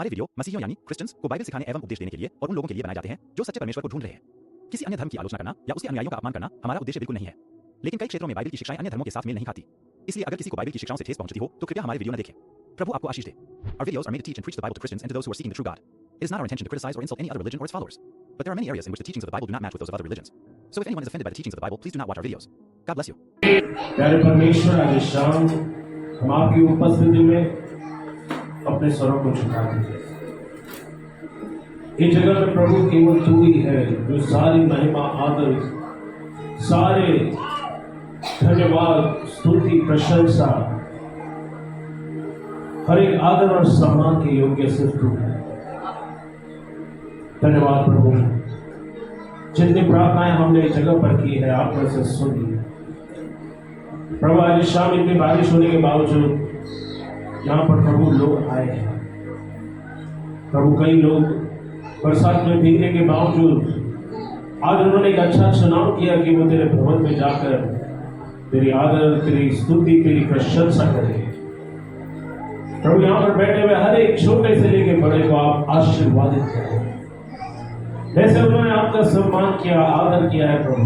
हमारे वीडियो मसीहियों यानी क्रिश्चियंस को बाइबल सिखाने एवं उपदेश देने के लिए और उन लोगों के लिए बनाए जाते हैं जो सच्चे परमेश्वर को ढूंढ रहे हैं। किसी अन्य धर्म की आलोचना करना या उसके अनुयायियों का अपमान करना हमारा उद्देश्य बिल्कुल नहीं है, लेकिन कई क्षेत्रों में बाइबल की शिक्षाएं अन्य धर्मों के साथ मेल नहीं खाती। इसलिए अगर किसी को बाइबल की शिक्षाओं से ठेस पहुंचती हो तो कृपया हमारे वीडियो न देखें। प्रभु आपको आशीष दे। Our videos are made to teach and preach the Bible to Christians and to those who are seeking the true God. It is not our intention to criticize or insult any other religion or its followers. But there are many areas in which the teachings of the Bible do not match with those of other religions. So if anyone is offended by the teachings of the Bible, please do not watch our videos. God bless you. प्यारे परमेश्वर, आज शाम हम आपकी उपस्थिति में अपने स्वरों को झुका दीजिए। इस जगह में प्रभु केवल तू ही है जो सारी महिमा, आदर, सारे धन्यवाद, स्तुति, प्रशंसा, हर एक आदर और सम्मान के योग्य सिर्फ तू है। धन्यवाद प्रभु, जितनी प्रार्थनाएं हमने इस जगह पर की है आपने से सुन ली। प्रभु आज शाम इतनी बारिश होने के बावजूद यहाँ पर प्रभु लोग आए हैं। प्रभु कई लोग बरसात में भीगने के बावजूद आज उन्होंने एक अच्छा चुनाव किया कि वो तेरे भवन में जाकर तेरी आदर, तेरी स्तुति, तेरी प्रशंसा करें। प्रभु यहाँ पर बैठे हुए हर एक छोटे से लेके बड़े को आप आशीर्वादित करें। जैसे उन्होंने आपका सम्मान किया, आदर किया है प्रभु,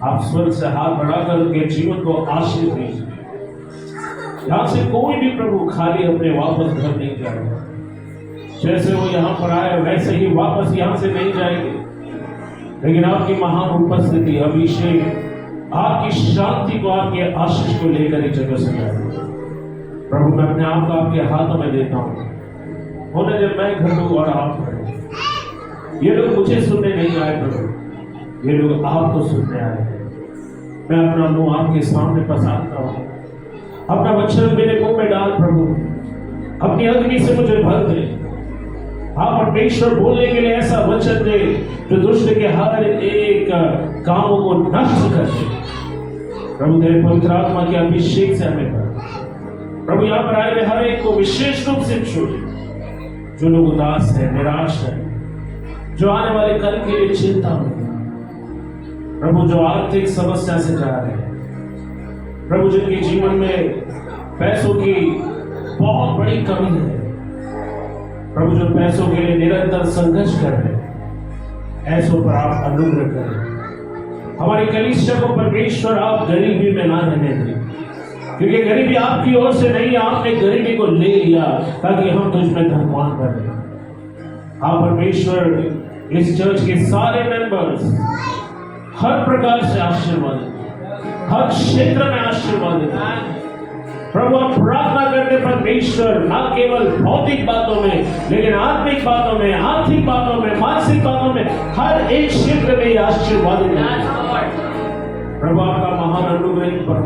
आप स्वर्ग से हाथ बढ़ाकर उनके जीवन को आशीष दीजिए। यहाँ से कोई भी प्रभु खाली अपने वापस घर नहीं जाएगा। जैसे वो यहाँ पर आए वैसे ही वापस यहाँ से नहीं जाएंगे, लेकिन आपकी महान उपस्थिति, अभिषेक, आपकी शांति को, आपके आशीष को लेकर इस जगह से जाएंगे। प्रभु मैं अपने आप को आपके हाथों में देता हूँ। होने जब मैं घटूं और आप घटो। ये लोग मुझे सुनने नहीं आए प्रभु, ये लोग आपको सुनने आए हैं। मैं अपना मुंह आपके सामने पसारता हूँ। अपना वचन मेरे मुंह में डाल प्रभु, अपनी अग्नि से मुझे भर दे। आप परमेश्वर बोलने के लिए ऐसा वचन दे जो दुष्ट के हर एक कामों को नष्ट कर दे। प्रभु तेरे पवित्र आत्मा के अभिषेक से हमें कर। प्रभु यहाँ पर आए हुए हर एक को विशेष रूप से छू। जो लोग उदास है, निराश है, जो आने वाले कल के लिए चिंता में, प्रभु जो आर्थिक समस्या से जा रहे हैं, प्रभु जिनके जीवन में पैसों की बहुत बड़ी कमी है, प्रभु जो पैसों के लिए निरंतर संघर्ष कर रहे हैं, ऐसों पर आप अनुग्रह करें। हमारी कलीसिया को परमेश्वर आप गरीबी में ना रहने दें, क्योंकि गरीबी आपकी ओर से नहीं, आपने गरीबी को ले लिया ताकि हम तुझ में धनवान बने। आप परमेश्वर इस चर्च के सारे मेंबर्स हर प्रकार से आशीर्वादित, हर क्षेत्र में आशीर्वादित। प्रभु हम प्रार्थना करते परमेश्वर, ना केवल भौतिक बातों में, लेकिन आत्मिक बातों में, आर्थिक बातों में, मानसिक बातों में, हर एक क्षेत्र में आशीर्वादित है। प्रभु आपका महान अनुग्रह पर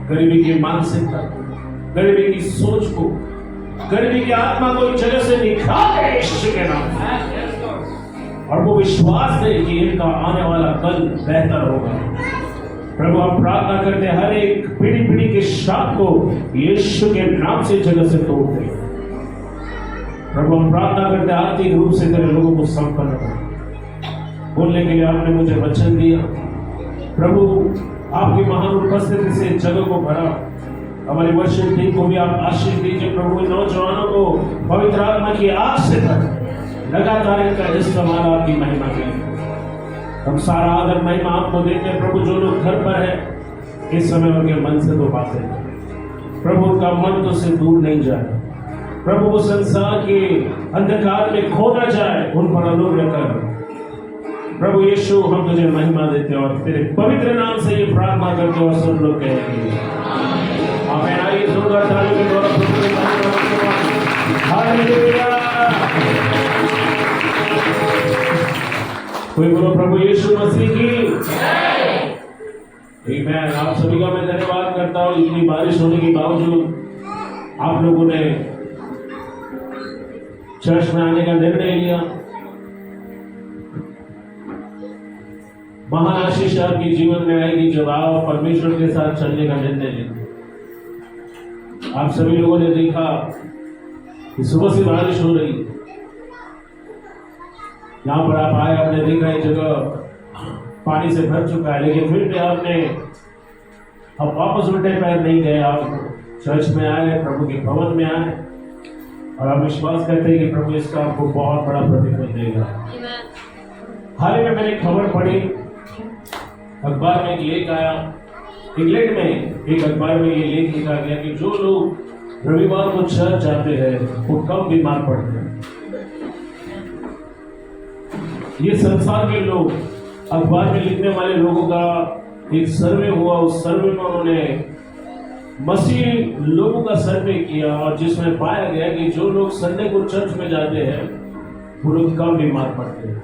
गरीबी की मानसिकता, गरीबी की सोच को, गरीबी की आत्मा को इस जगह से निकाल दे यीशु के नाम में, और वो विश्वास दे कि इनका आने वाला कल बेहतर होगा। प्रभु हम प्रार्थना करते हर एक पीढ़ी पीढ़ी के शाप को यीशु के नाम से जगह से तोड़ दे। प्रभु हम प्रार्थना करते आर्थिक रूप से तेरे लोगों को संपन्न कर। बोलने के लिए आपने मुझे वचन दिया प्रभु, आपकी महान उपस्थिति से जगह को भरा। हमारी वर्षिप टीम को भी आप आशीष दीजिए प्रभु। नौजवानों को पवित्र आत्मा की आग से भर, लगातार इनका इस्तेमाल आपकी महिमा के। हम सारा आदर महिमा आपको देते हैं प्रभु। जो लोग घर पर है इस समय उनके मन से तो बातें प्रभु, उनका मन तो से दूर नहीं जाए प्रभु, वो संसार के अंधकार में खो न जाए, उन पर अनुग्रह कर प्रभु यीशु। हम तुझे महिमा देते हैं और तेरे पवित्र नाम से ये प्रार्थना करते और सब लोग कहेंगे आमीन। आइए जोरदार तालियों के द्वारा हालेलुया। कोई बोलो प्रभु यीशु मसीह की जय। आमीन। आप सभी का मैं धन्यवाद करता हूँ। इतनी बारिश होने के बावजूद आप लोगों ने चर्च में आने का निर्णय लिया। महान आशीष आपके जीवन में आएगी जब आप परमेश्वर के साथ चलने का निर्णय लेंगे। आप सभी लोगों ने देखा कि सुबह से बारिश हो रही, यहाँ पर आप आए, आपने देखा ये जगह पानी से भर चुका है, लेकिन फिर भी आपने अब वापस उल्टे पैर नहीं गए। आप चर्च में आए, प्रभु के भवन में आए और आप विश्वास करते हैं कि प्रभु इसका आपको बहुत बड़ा प्रतिफल देगा। हाल ही में मैंने एक खबर पढ़ी, अखबार में एक लेख आया, इंग्लैंड में एक अखबार में ये लेख लिखा गया कि जो लोग रविवार को चर्च जाते हैं वो कम बीमार पड़ते हैं। ये संसार के लोग, अखबार में लिखने वाले लोगों का एक सर्वे हुआ, उस सर्वे में उन्होंने मसीह लोगों का सर्वे किया और जिसमें पाया गया कि जो लोग संडे को चर्च में जाते हैं वो लोग कम बीमार पड़ते हैं।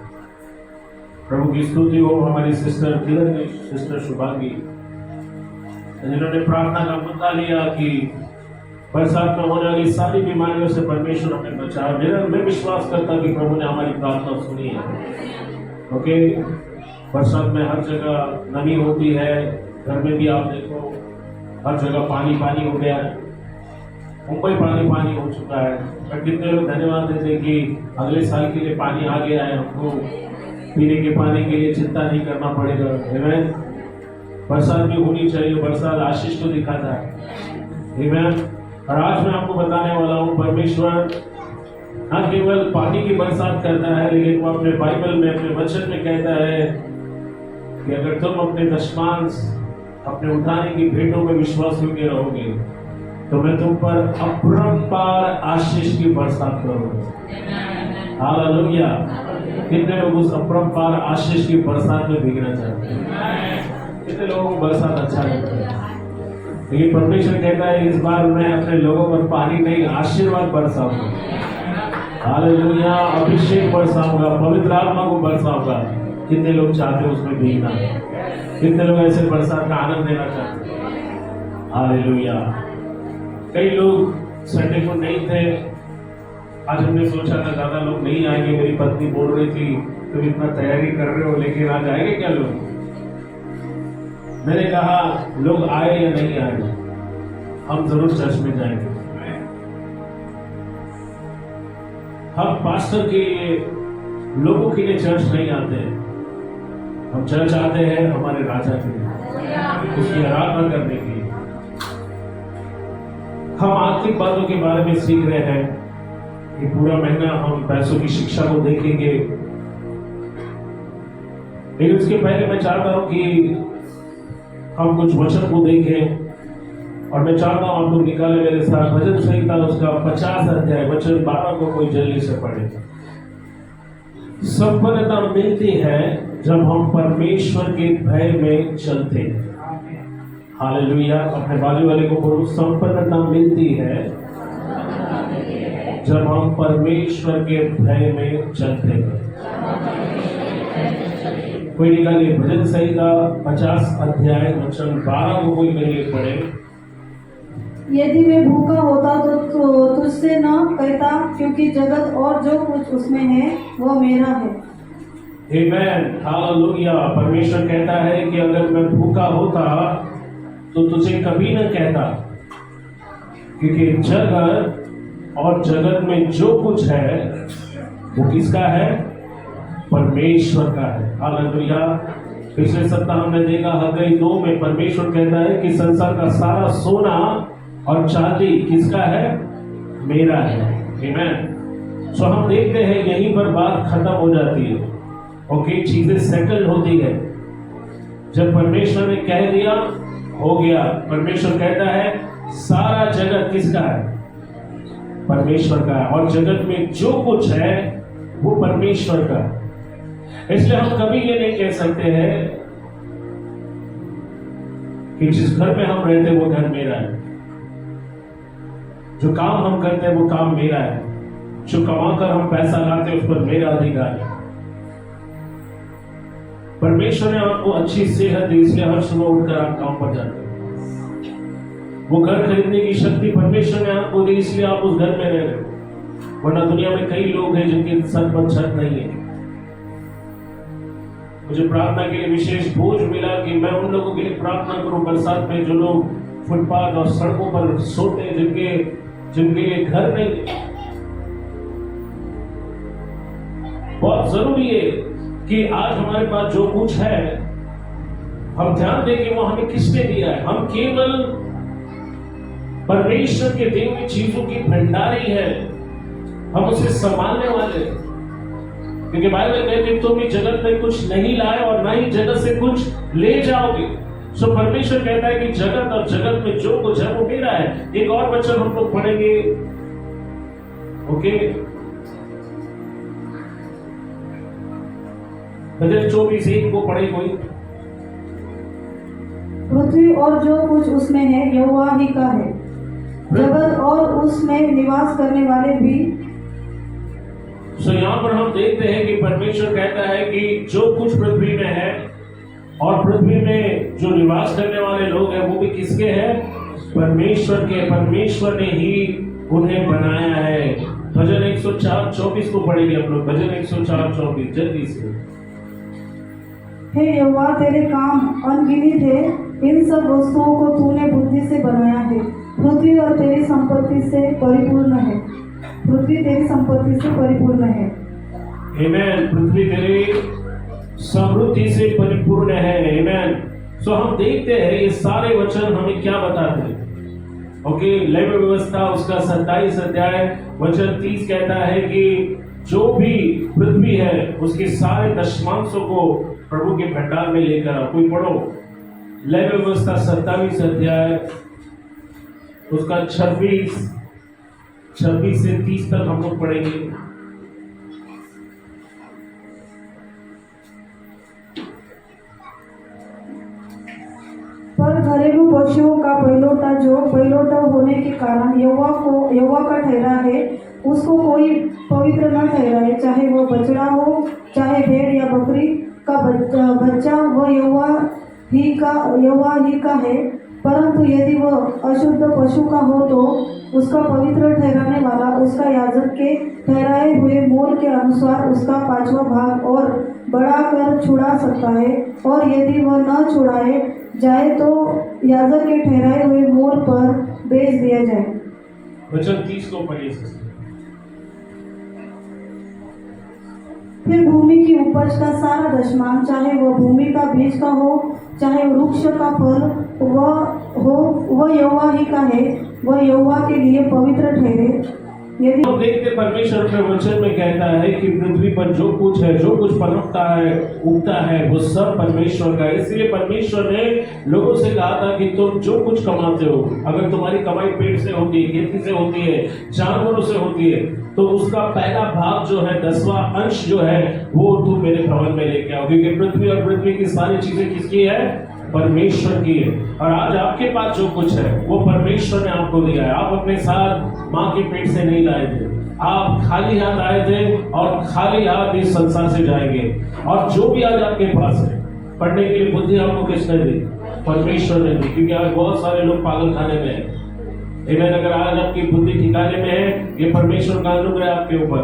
प्रभु की स्तुति हो हमारी सिस्टर किरण की, सिस्टर शुभांगी, जिन्होंने प्रार्थना का मुद्दा लिया कि बरसात में होने वाली सारी बीमारियों से परमेश्वर हमें बचाए। मैं विश्वास करता कि प्रभु ने हमारी प्रार्थना सुनी है। ओके, बरसात में हर जगह नमी होती है, घर में भी आप देखो हर जगह पानी पानी हो गया है, मुंबई पानी पानी हो चुका है। पर कितने लोग धन्यवाद देते कि अगले साल के लिए पानी आ गया है, हमको पीने के पानी के लिए चिंता नहीं करना पड़ेगा। आमीन। बरसात भी होनी चाहिए, बरसात आशीष को दिखाता है। आमीन। और आज मैं आपको बताने वाला हूँ, परमेश्वर न केवल पानी की बरसात करता है, लेकिन वो अपने बाइबल में, अपने वचन में कहता है कि अगर तुम अपने दशमांश, अपने उठाने की भेंटों में विश्वास योग्य रहोगे तो मैं तुम पर अपरंपार आशीष की बरसात करूंगा। हालेलुया। कितने लोग उस अपरंपार आशीष की बरसात में भीगना चाहते हैं? कितने लोगों को बरसात अच्छा लगता है? लेकिन परमेश्वर कहता है इस बार मैं अपने लोगों पर पानी नहीं, आशीर्वाद बरसाऊंगा। हालेलुया। अभिषेक बरसाऊंगा, पवित्र आत्मा को बरसाऊंगा। कितने लोग चाहते हैं उसमें भीगना? कितने लोग ऐसे बरसात का आनंद लेना चाहते हैं? हालेलुया। कई लोग संडे को नहीं थे, आज हमने सोचा था ज्यादा लोग नहीं आएंगे। मेरी पत्नी बोल रही थी तुम इतना तैयारी कर रहे हो, लेकिन आज आएंगे क्या लोग? मैंने कहा लोग आए या नहीं आए, हम जरूर चर्च में जाएंगे। हम पास्टर के लिए, लोगों के लिए चर्च नहीं आते हैं, हम चर्च आते हैं हमारे राजा के लिए, उसकी आराधना करने के लिए। हम आर्थिक बातों के बारे में सीख रहे हैं कि पूरा महीना हम पैसों की शिक्षा को देखेंगे, लेकिन उसके पहले मैं चाहता हूं कि हम कुछ वचन को देखें। और मैं चाहता हूं आप लोग निकाले मेरे साथ भजन संहिता उसका 50 अध्याय वचन 12 को कोई जल्दी से पढ़े। संपन्नता मिलती है जब हम परमेश्वर के भय में चलते हैं। हालेलुया। अपने बाजू वाले को बोलो, संपन्नता मिलती है जब हम परमेश्वर के भय में चलते हैं। कोई निकालिए भजन संहिता 50 अध्याय वचन 12 को कोई मेरे लिए पढ़े। यदि मैं भूखा होता तो तुझसे न कहता, क्योंकि जगत और जो कुछ उसमें है वह मेरा है। आमेन। हालेलुया। परमेश्वर कहता है कि अगर मैं भूखा होता तो तुझे कभी न कहता, क्योंकि जगत और जगत में जो कुछ है वो किसका है? परमेश्वर का है। हालेलुया। पिछले सप्ताह हमने देखा हग्गई 2 में परमेश्वर कहता है कि संसार का सारा सोना और चांदी किसका है? मेरा है। आमीन। सो हम देखते हैं यहीं पर बात खत्म हो जाती है। ओके, चीजें सेटल होती है। जब परमेश्वर ने कह दिया हो गया। परमेश्वर कहता है सारा जगत किसका है? परमेश्वर का है, और जगत में जो कुछ है वो परमेश्वर का है। इसलिए हम कभी ये नहीं कह सकते हैं कि जिस घर में हम रहते हैं वो घर मेरा है, जो काम हम करते हैं वो काम मेरा है, जो कमाकर हम पैसा लाते हैं उस पर मेरा अधिकार है। परमेश्वर ने आपको अच्छी सेहत दी, इसलिए हर सुबह उठकर आप काम पर जाते हैं। वो घर खरीदने की शक्ति परमेश्वर ने आपको दी, इसलिए आप उस घर में रह रहे हो। वरना दुनिया में कई लोग हैं जिनके सर पर छत नहीं है। मुझे प्रार्थना के लिए विशेष बोझ मिला कि मैं उन लोगों के लिए प्रार्थना करूं बरसात में, जो लोग फुटपाथ और सड़कों पर सोते हैं, जिनके लिए घर नहीं। बहुत जरूरी है कि आज हमारे पास जो कुछ है हम ध्यान दें कि वो हमें किसने दिया है। हम केवल परमेश्वर के दी हुई चीजों की भंडारी है। हम उसे संभालने वाले हैं, क्योंकि बाइबल कहती है तुम भी जगत में कुछ नहीं लाए और ना ही जगत से कुछ ले जाओगे। सो परमेश्वर कहता है कि जगत और जगत में जो कुछ है वो मेरा है। एक और वचन हम लोग पढ़ेंगे, ओके, भजन 24:1 को पढ़े कोई। पृथ्वी और जो कुछ उसमें है यहोवा ही का है, जगत और उसमें निवास करने वाले भी। सो यहाँ पर हम देखते हैं कि परमेश्वर कहता है कि जो कुछ पृथ्वी में है और पृथ्वी में जो निवास करने वाले लोग हैं वो भी किसके हैं? परमेश्वर के। परमेश्वर ने ही उन्हें बनाया है। भजन 104:24 को पढ़ेंगे हम लोग। भजन 104:24 जल्दी से। हे यहोवा तेरे काम अनगिनत है, इन सब वस्तुओं को तूने बुद्धि से बनाया है। पृथ्वी और तेरी संपत्ति से परिपूर्ण है। पृथ्वी तेरी संपत्ति से परिपूर्ण है। आमेन। पृथ्वी तेरी समृद्धि से परिपूर्ण है। आमेन। सो हम देखते हैं ये सारे वचन हमें क्या बताते हैं। ओके, लेवी व्यवस्था उसका 27 अध्याय वचन 30 कहता है कि जो भी पृथ्वी है उसके सारे दशमांशों को प्रभु के भंडार में लेकर आओ। कोई पढ़ो, लेवी व्यवस्था 27 अध्याय उसका 26 से 30 तक हम लोग पढ़ेंगे। पर घरेलू पशुओं का पहिलौठा जो पहिलौठा होने के कारण यहोवा का ठहरा है, उसको कोई पवित्र न ठहराए, चाहे वो बछड़ा हो चाहे भेड़ या बकरी का बच्चा, वह यहोवा ही का है। परंतु यदि वह अशुद्ध पशु का हो तो उसका पवित्र ठहराने वाला उसका याजक के ठहराए हुए मोल के अनुसार उसका 5वां भाग और बढ़ाकर छुड़ा सकता है, और यदि वह न छुड़ाए जाए तो याजक के ठहराए हुए मोल पर बेच दिया जाए। वचन 30 को पढ़िए। फिर भूमि की उपज का सारा दशमांश, चाहे वह भूमि का बीज का हो चाहे वृक्ष का फल, वह यहोवा ही का है, वह यहोवा के लिए पवित्र ठहरे। यदि हम देखते परमेश्वर के वचन में कहता है कि पृथ्वी पर जो कुछ है, जो कुछ पनपता है, उगता है, वो सब परमेश्वर का है। इसलिए परमेश्वर ने लोगों से कहा था कि तुम जो कुछ कमाते हो, अगर तुम्हारी कमाई पेट से होती है, खेती से होती है, जानवरों से होती है, तो उसका पहला भाग जो है, 10वां अंश जो है, वो तुम मेरे भवन में लेके आओ, क्योंकि पृथ्वी और पृथ्वी की सारी चीजें किसकी है? परमेश्वर की है। और आज आपके पास जो कुछ है वो परमेश्वर ने आपको दिया है। आप अपने साथ माँ के पेट से नहीं लाए थे, आप खाली हाथ आए थे और खाली हाथ इस संसार से जाएंगे। और जो भी आज आपके पास है, पढ़ने के लिए बुद्धि आपको किसने दी? परमेश्वर ने दी, क्योंकि आज बहुत सारे लोग पागल खाने में है। इन्हें अगर आज आपकी बुद्धि ठिकाने में है, ये परमेश्वर का अनुग्रह आपके ऊपर।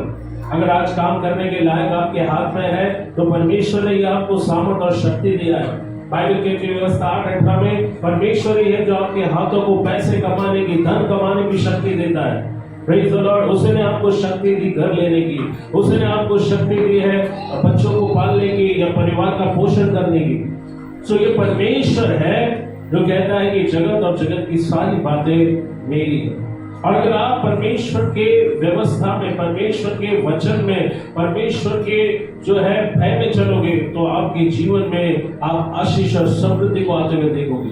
अगर आज काम करने के लायक आपके हाथ में है तो परमेश्वर ने आपको सामर्थ और शक्ति दिया है। बाइबल के व्यवस्था 8:18 में परमेश्वर ही है जो आपके हाथों को पैसे कमाने की, धन कमाने की शक्ति देता है। Praise the Lord. उसने आपको शक्ति दी घर लेने की, उसने आपको शक्ति दी है बच्चों को पालने की या परिवार का पोषण करने की। सो ये परमेश्वर है जो कहता है कि जगत और जगत की सारी बातें मेरी है। और अगर आप परमेश्वर के व्यवस्था में, परमेश्वर के वचन में, परमेश्वर के जो है भय में चलोगे तो आपके जीवन में आप आशीष और समृद्धि को आते हुए देखोगे।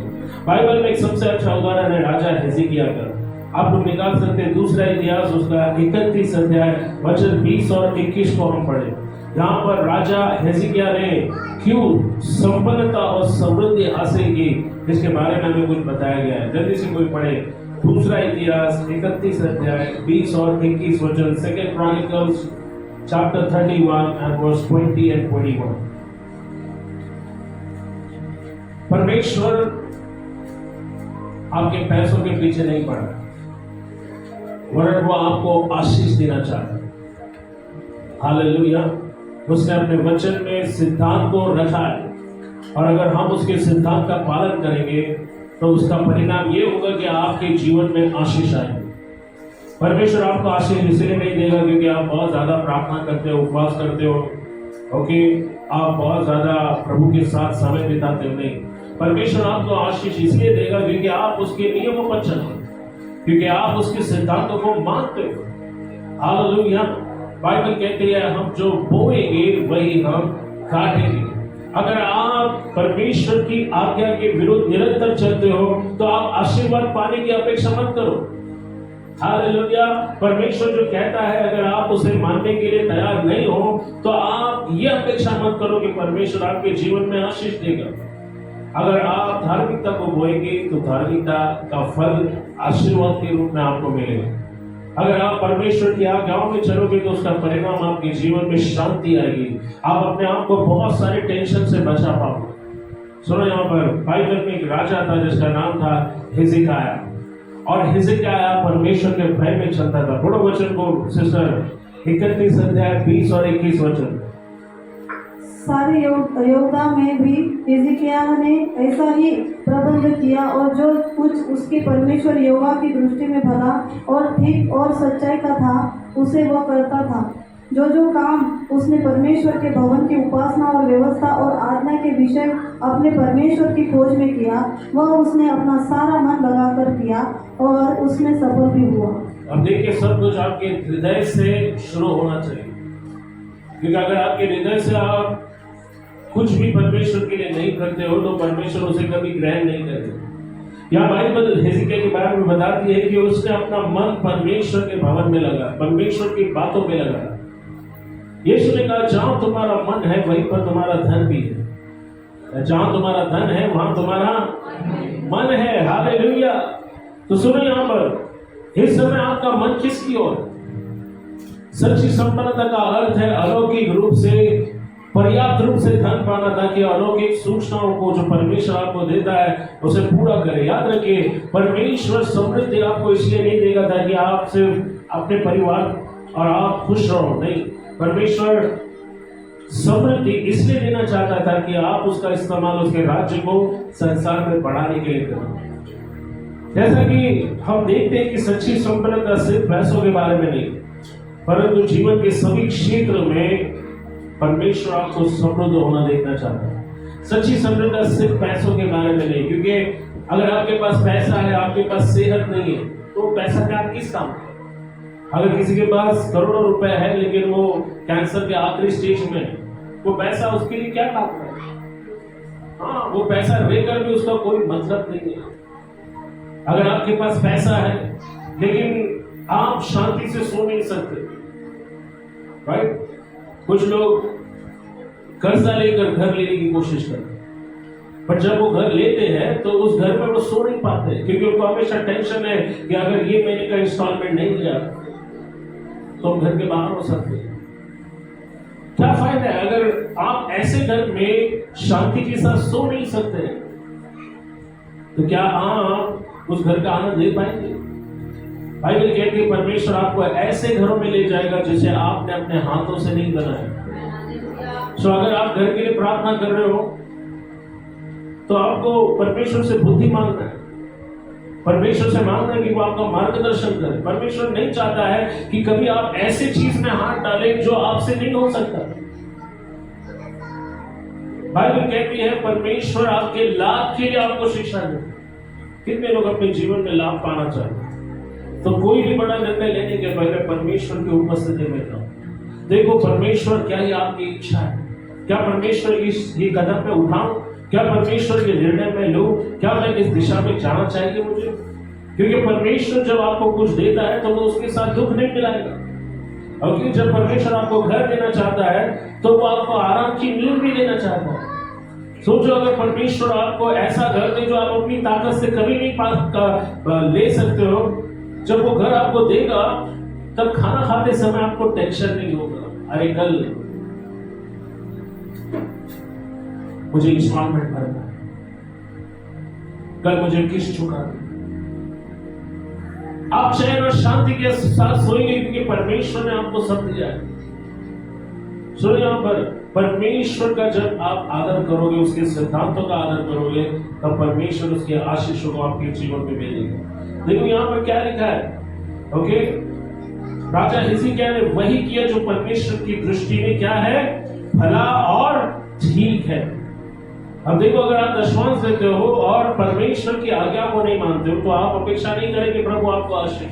बाइबल में एक सबसे अच्छा उदाहरण है राजा हिजकिय्याह का। आप लोग निकाल सकते हैं दूसरा इतिहास उसका 31 अध्याय वचन 20 और 21 को हम पढ़े। यहाँ पर राजा हिजकिय्याह ने क्यों संपन्नता और समृद्धि हासिल की, इसके बारे में हमें कुछ बताया गया है। जल्दी से कोई पढ़े दूसरा इतिहास 31 अध्याय 20 और 21 वचन। 2 Chronicles chapter 31 and verse 20 and 21। परमेश्वर आपके पैसों के पीछे नहीं पड़ा, वरन वो आपको आशीष देना चाहता है। हालेलुया। उसने अपने वचन में सिद्धांत को रखा है, और अगर हम उसके सिद्धांत का पालन करेंगे तो उसका परिणाम ये होगा कि आपके जीवन में आशीष आएगी। परमेश्वर आपको आशीष इसलिए नहीं देगा क्योंकि आप बहुत ज्यादा प्रार्थना करते हो, उपवास करते हो, ओके, आप बहुत ज्यादा प्रभु के साथ समय बिताते हो। नहीं, परमेश्वर आपको आशीष इसलिए देगा क्योंकि आप उसके नियमों पर चलते हो, क्योंकि आप उसके सिद्धांतों को मानते हो। हालेलुया। बाइबल कहती है हम जो बोएंगे वही हम काटेंगे। अगर आप परमेश्वर की आज्ञा के विरुद्ध निरंतर चलते हो तो आप आशीर्वाद पाने की अपेक्षा मत करो। हालेलुया। परमेश्वर जो कहता है अगर आप उसे मानने के लिए तैयार नहीं हो तो आप ये अपेक्षा मत करो कि परमेश्वर आपके जीवन में आशीष देगा। अगर आप धार्मिकता को बोएंगे तो धार्मिकता का फल आशीर्वाद के रूप में आपको मिलेगा। अगर आप परमेश्वर की आज्ञाओं में चलोगे तो उसका परिणाम आपके जीवन में शांति आएगी। आप अपने आप को बहुत सारे टेंशन से बचा पाओगे। सुनो, यहाँ पर बाइबल में एक राजा था जिसका नाम था हिजकिय्याह, और हिजकिय्याह परमेश्वर के भय में चलता था। पढ़ो वचन को सिस्टर, 31 अध्याय 20 और 21 वचन। सारे यहूदा में भी हिजकिय्याह ने ऐसा ही प्रबंध किया, और जो कुछ उसके परमेश्वर यहोवा की दृष्टि में भला और ठीक और सच्चाई का था उसे वह करता था। जो जो काम उसने परमेश्वर के भवन की उपासना और व्यवस्था और आज्ञा के विषय अपने परमेश्वर की खोज में किया, वह उसने अपना सारा मन लगाकर किया और उसमें सफल भी हुआ। अब देखिए, सब कुछ आपके हृदय से शुरू होना चाहिए, क्योंकि अगर आपके हृदय से आप कुछ भी परमेश्वर के लिए नहीं करते हो तो परमेश्वर उसे कभी ग्रहण नहीं करते। यहाँ बाइबल हिजकिय्याह के बारे में बताती है कि उसने अपना मन परमेश्वर के भवन में लगा, परमेश्वर की बातों में लगा। यीशु ने कहा जहां तुम्हारा मन है वहीं पर तुम्हारा धन भी है। जहां तुम्हारा धन है वहां तुम्हारा मन है। हालेलुया। तो सुनो, यहाँ पर इस समय आपका मन किसकी ओर? सच्ची संपन्नता का अर्थ है अलौकिक रूप से, पर्याप्त रूप से धन पाना, ताकि अलौकिक सूचनाओं को जो परमेश्वर आपको देता है उसे पूरा करे। याद रखिए, परमेश्वर समृद्धि आपको इसलिए नहीं देगा ताकि आप सिर्फ अपने परिवार और आप खुश रहो, नहीं। परमेश्वर समृद्धि इसलिए देना चाहता है ताकि आप उसका इस्तेमाल उसके राज्य को संसार में बढ़ाने के लिए करें। जैसा कि हम देखते हैं कि सच्ची संपन्नता सिर्फ पैसों के बारे में नहीं, परंतु जीवन के सभी क्षेत्र में परमेश्वर आपको समृद्ध होना देखना चाहता है। सच्ची समृद्धता सिर्फ पैसों के बारे में नहीं, क्योंकि अगर आपके पास पैसा है, आपके पास सेहत नहीं है, तो पैसा क्या किस काम का? अगर किसी के पास करोड़ों रुपए है लेकिन वो कैंसर के आखिरी स्टेज में, वो पैसा उसके लिए क्या काम का है? हाँ, वो पैसा लेकर भी उसका कोई मतलब नहीं है। अगर आपके पास पैसा है लेकिन आप शांति से सो नहीं सकते, राइट? कुछ लोग कर्जा लेकर घर लेने की कोशिश करते हैं, पर जब वो घर लेते हैं तो उस घर में वो सो नहीं पाते, क्योंकि उनको हमेशा टेंशन है कि अगर ये महीने का इंस्टॉलमेंट नहीं दिया तो हम घर के बाहर हो सकते हैं। क्या फायदा है अगर आप ऐसे घर में शांति के साथ सो नहीं सकते, तो क्या आप उस घर का आनंद ले पाएंगे? बाइबल कहती है परमेश्वर आपको ऐसे घरों में ले जाएगा जिसे आपने अपने हाथों से नहीं बनाया। तो अगर आप घर के लिए प्रार्थना कर रहे हो तो आपको परमेश्वर से बुद्धि मांगना है, परमेश्वर से मांगना है कि वो आपका मार्गदर्शन करे। परमेश्वर नहीं चाहता है कि कभी आप ऐसे चीज में हाथ डालें जो आपसे नहीं हो सकता। बाइबल कहती है परमेश्वर आपके लाभ के लिए आपको शिक्षा दे। कितने लोग अपने जीवन में लाभ पाना चाहते हैं? तो कोई भी बड़ा निर्णय लेने के पहले परमेश्वर की उपस्थिति में जाओ। देखो परमेश्वर क्या ही आपकी इच्छा है, क्या परमेश्वर ये कदम पे उठाऊं, क्या परमेश्वर के निर्णय में लूं, क्या मैं इस दिशा में जाना चाहिए मुझे? क्योंकि परमेश्वर जब आपको कुछ देता है तो वो उसके साथ दुख नहीं मिलाएगा। और जब परमेश्वर आपको घर देना चाहता है तो वो आपको आराम की नींद भी देना चाहता है। सोचो अगर परमेश्वर आपको ऐसा घर दे जो आप अपनी ताकत से कभी नहीं ले सकते हो, जब वो घर आपको देगा तब खाना खाते समय आपको टेंशन नहीं होगा, अरे कल मुझे इंस्टॉलमेंट भरना है, कल मुझे किस्त चुकाना है। आप चैन और शांति के साथ सोएंगे क्योंकि परमेश्वर ने आपको सब दिया है। सुनो, यहाँ पर परमेश्वर का जब आप आदर करोगे, उसके सिद्धांतों का आदर करोगे, तब परमेश्वर उसके आशीषों को आपके जीवन में भेजेगा। देखो यहाँ पर क्या लिखा है, ओके? राजा हिजकिय्याह ने वही किया जो परमेश्वर की दृष्टि में क्या है, भला और ठीक है। अब देखो, अगर आप दशमांश देते हो और परमेश्वर की आज्ञा को नहीं मानते हो तो आप अपेक्षा नहीं करें कि प्रभु आपको आशीष।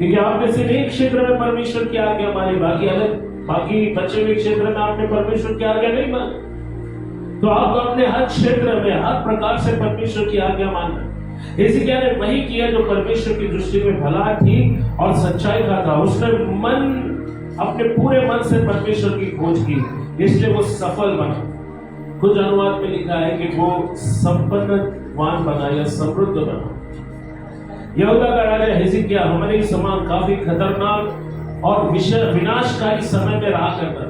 क्योंकि आपने सिर्फ एक क्षेत्र में परमेश्वर की आज्ञा मानी, बाकी बचे हुए क्षेत्र में आपने परमेश्वर की आज्ञा नहीं मानी। तो आपको अपने हर क्षेत्र में हर प्रकार से परमेश्वर की आज्ञा मानना। हिजकिय्याह ने वही किया जो परमेश्वर की दृष्टि में भला थी और सच्चाई का था। उसने अपने पूरे मन से परमेश्वर की खोज की, इसलिए वो सफल बना। कुछ अनुवाद में लिखा है कि वो संपन्नवान बना या समृद्ध बना। यहूदा का राजा हिजकिय्याह हमारे ही समान काफी खतरनाक और विनाशकारी समय में रहा करता था।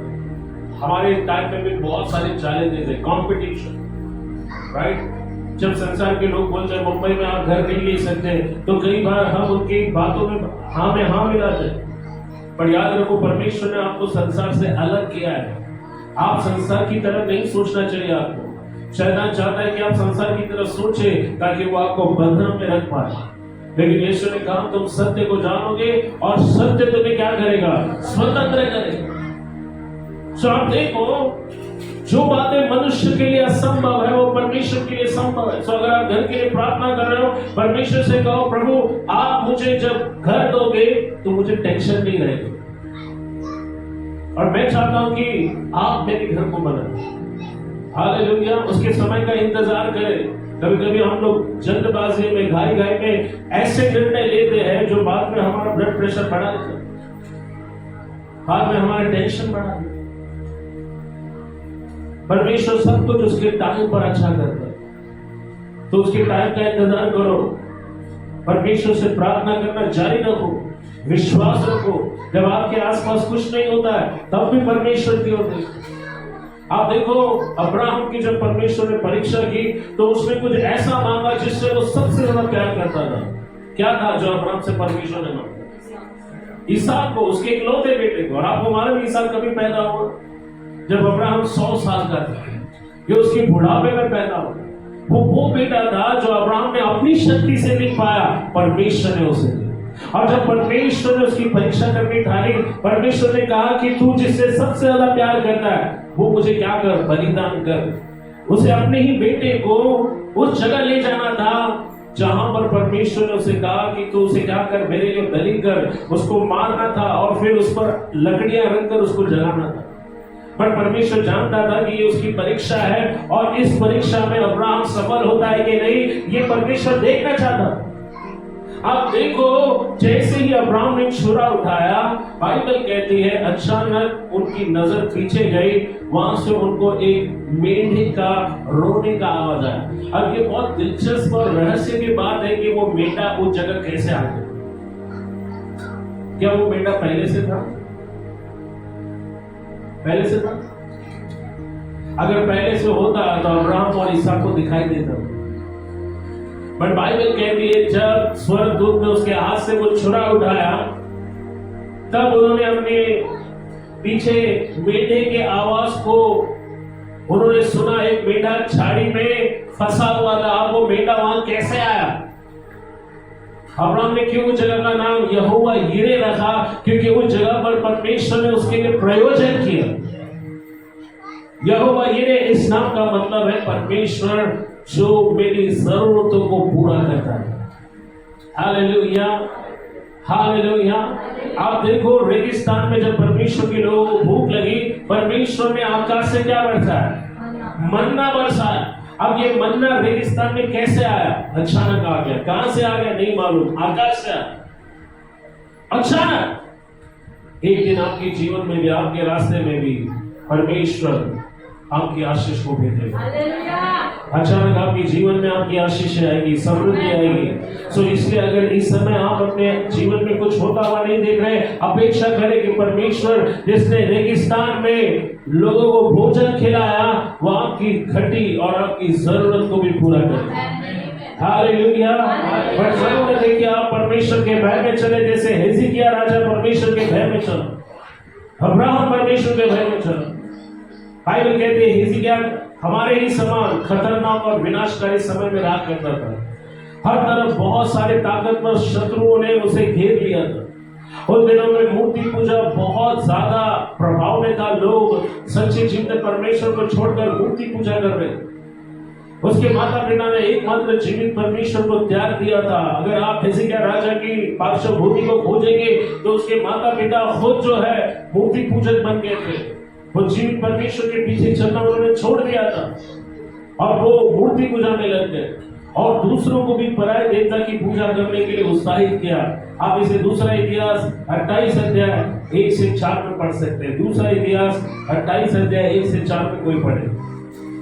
हमारे टाइम में भी बहुत सारे चैलेंजेस है, कंपटीशन, राइट। जब संसार के लोग बोलते हैं मुंबई में आप घर नहीं ले सकते, तो कई बार हम उनकी बातों में हाँ में हाँ मिलाते हैं। पर याद रखो, परमेश्वर ने आपको संसार से अलग किया है। आप संसार की तरह नहीं सोचना चाहिए आपको। शैतान चाहता है कि आप संसार की तरह सोचे ताकि वो आपको बंधन में रख पाए, लेकिन यीशु ने कहा तुम सत्य को जानोगे और सत्य तुम्हें क्या करेगा? स्वतंत्र करेगा। तो आप देखो, जो बातें मनुष्य के लिए असंभव है वो परमेश्वर के लिए संभव है। तो अगर आप घर के लिए प्रार्थना कर रहे हो, परमेश्वर से कहो प्रभु आप मुझे जब घर दोगे तो मुझे टेंशन नहीं रहेगा, और मैं चाहता हूं कि आप मेरे घर को बनाए। हालेलुया। उसके समय का इंतजार करें। कभी कभी हम लोग जल्दबाजी में घाई में ऐसे निर्णय लेते हैं जो बाद में हमारा ब्लड प्रेशर बढ़ा देता है, बाद में हमारा टेंशन बढ़ा देता है। परमेश्वर सब कुछ उसके टाइम पर अच्छा करता है, तो उसके टाइम का इंतजार करो। परमेश्वर से प्रार्थना करना जारी रखो, विश्वास रखो। जब आपके आसपास कुछ नहीं होता है तब भी परमेश्वर की होती है। आप देखो, अब्राहम की जब परमेश्वर ने परीक्षा की तो उसने कुछ ऐसा मांगा जिससे वो सबसे ज्यादा प्यार करता था। क्या था जो अब्राहम से परमेश्वर ने मांगा? इसहाक को, उसके इकलौते बेटे को। और आपको मालूम इसहाक कभी पैदा हुआ? जब अब्राहम 100 साल का था, ये उसके बुढ़ापे में पैदा हुआ। वो बेटा था जो अब्राहम ने अपनी शक्ति से नहीं पाया, परमेश्वर ने उसे दिया। और जब परमेश्वर ने उसकी परीक्षा करनी ठानी, परमेश्वर ने कहा कि तू जिससे सबसे ज्यादा प्यार करता है वो मुझे क्या कर? बलिदान कर। उसे अपने ही बेटे को उस जगह ले जाना था जहां पर परमेश्वर ने उसे कहा कि तू उसे क्या कर? मेरे लिए बलि कर। उसको मारना था और फिर उस पर लकड़ियां रखकर उसको जलाना था। पर परमेश्वर जानता था कि ये उसकी परीक्षा है, और इस परीक्षा में अब्राहम सफल होता है कि नहीं, ये परमेश्वर देखना चाहता। आप देखो, जैसे ही अब्राहम ने छुरा उठाया, बाइबल कहती है अचानक उनकी नजर पीछे गई, वहां से उनको एक मेंढे का रोने का आवाज आया। अब ये बहुत दिलचस्प और रहस्य की बात है कि वो मेंढा उस जगह कैसे आ गया। क्या वो मेंढा पहले से था? पहले से था? अगर पहले से होता तो अब्राहम और इसहाक को दिखाई देता। बट बाइबल कहती है जब स्वर्गदूत ने उसके हाथ से वो छुरा उठाया, तब उन्होंने अपने पीछे मेंढे के आवाज को उन्होंने सुना। एक मेंढा झाड़ी में फंसा हुआ था। अब वो मेंढा वहां कैसे आया? अब्राहम ने क्यों उस जगह का नाम यहोवा यिरे रखा? क्योंकि उस जगह पर परमेश्वर ने उसके लिए प्रयोजन किया। यहोवा यिरे इस नाम का मतलब है परमेश्वर जो मेरी जरूरतों को पूरा करता है। Hallelujah, hallelujah. आप देखो, रेगिस्तान में जब परमेश्वर के लोगों को भूख लगी, परमेश्वर ने आकाश से क्या बरसाया? मन्ना बरसाया। अब ये मन्ना रेगिस्तान में कैसे आया? अचानक आ गया। कहां से आ गया नहीं मालूम, आकाश से आया अचानक। एक दिन आपके जीवन में भी, आपके रास्ते में भी परमेश्वर आपकी आशीष को भेजेगा। अचानक आपके जीवन में आपकी आशीष आएगी, समृद्धि आएगी। सो इसलिए अगर इस समय आप अपने जीवन में कुछ होता हुआ नहीं देख रहे, अपेक्षा करें कि परमेश्वर जिसने रेगिस्तान में लोगों को भोजन खिलाया, वो आपकी घटी और आपकी जरूरत को भी पूरा करे। हालेलुया। पर जरूर देखिए, आप परमेश्वर के भय में चले, जैसे हिजकिय्याह राजा परमेश्वर के भय में चला, अब्राहम परमेश्वर के भय में चला। बाइबल कहती है हिजकिय्याह हमारे ही समान खतरनाक और विनाशकारी समय में रहा करता था। हर तरफ बहुत सारे ताकतवर शत्रुओं ने उसे घेर लिया था। उन दिनों में मूर्ति पूजा बहुत ज्यादा प्रभाव में था। लोग सच्चे जीवित परमेश्वर को छोड़कर मूर्ति पूजा कर रहे थे। उसके माता पिता ने एकमात्र जीवित परमेश्वर को त्याग दिया था। अगर आप हिजकिय्याह राजा की पार्श्वभूमि को खोजेंगे तो उसके माता पिता खुद जो है मूर्ति पूजक बन गए थे। वो जीवित परमेश्वर के पीछे चलना उन्होंने छोड़ दिया था और वो मूर्ति पूजाने लग गए और दूसरों को भी पराये देवता की पूजा करने के लिए उत्साहित किया। आप इसे दूसरा इतिहास 28 अध्याय 1 से 4 में पढ़ सकते हैं। दूसरा इतिहास 28 अध्याय 1 से 4 में कोई पढ़े।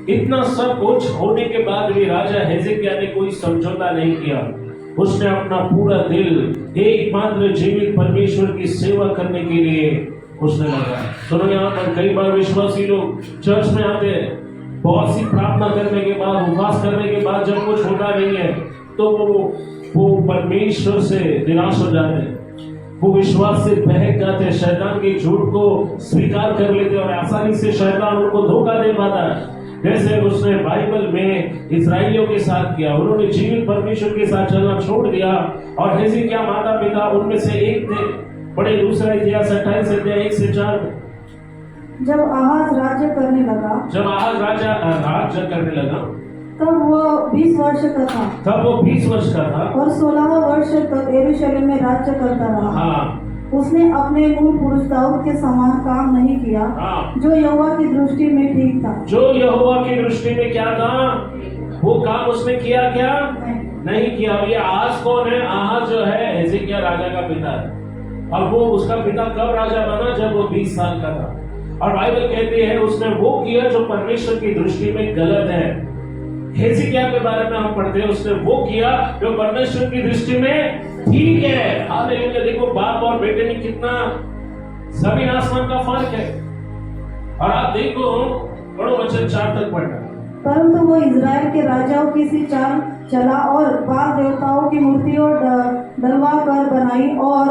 इतना सब कुछ होने के बाद भी राजा हिजकिय्याह ने कोई समझौता नहीं किया। उसने अपना पूरा दिल एकमात्र जीवित परमेश्वर की सेवा करने के लिए उसने लगाया। सुनो, यहाँ पर कई बार विश्वासी लोग चर्च में आते हैं, बहुत सी प्रार्थना करने के बाद, उपवास करने के बाद जब कुछ होता नहीं है तो वो परमेश्वर से निराश हो जाते हैं, वो विश्वास से बहक जाते हैं, शैतान के झूठ को स्वीकार कर लेते हैं और आसानी से शैतान उनको धोखा दे पाता है। जैसे उसने बाइबल में इस्राएलियों के साथ किया। उन्होंने जीवित परमेश्वर के साथ चलना छोड़ दिया और हिजकिय्याह माता पिता उनमें से एक थे। पढ़े दूसरा इतिहास 28 अध्याय 1 से 4 में। जब आहाज राज्य करने लगा राज्य करने लगा तब वो 20 वर्ष का था और 16 वर्ष तक यरूशलेम में राज्य करता रहा। हाँ। उसने अपने मूल पुरुष दाऊद के समान काम नहीं किया। हाँ। जो यहोवा की दृष्टि में ठीक था। जो यहोवा की दृष्टि में क्या था, वो काम उसने किया क्या नहीं किया। ये आहाज कौन है? आहाज जो है हिजकिय्याह राजा का पिता है और वो उसका पिता कब राजा बना? जब वो 20 साल का था। और बाइबल कहती है उसने वो किया जो परमेश्वर की दृष्टि में गलत है। हिजकिय्याह के बारे में हम पढ़ते हैं, उसने वो किया जो परमेश्वर की दृष्टि में ठीक है। हालेलुया। देखो, बाप और बेटे में कितना जमीन आसमान का फर्क है। और आप देखो, पढ़ो वचन 4 तक पढ़ना। परंतु वो इजराइल के राजाओं की सी चाल चला और बाल देवताओं की मूर्तियों डलवा कर बनाई और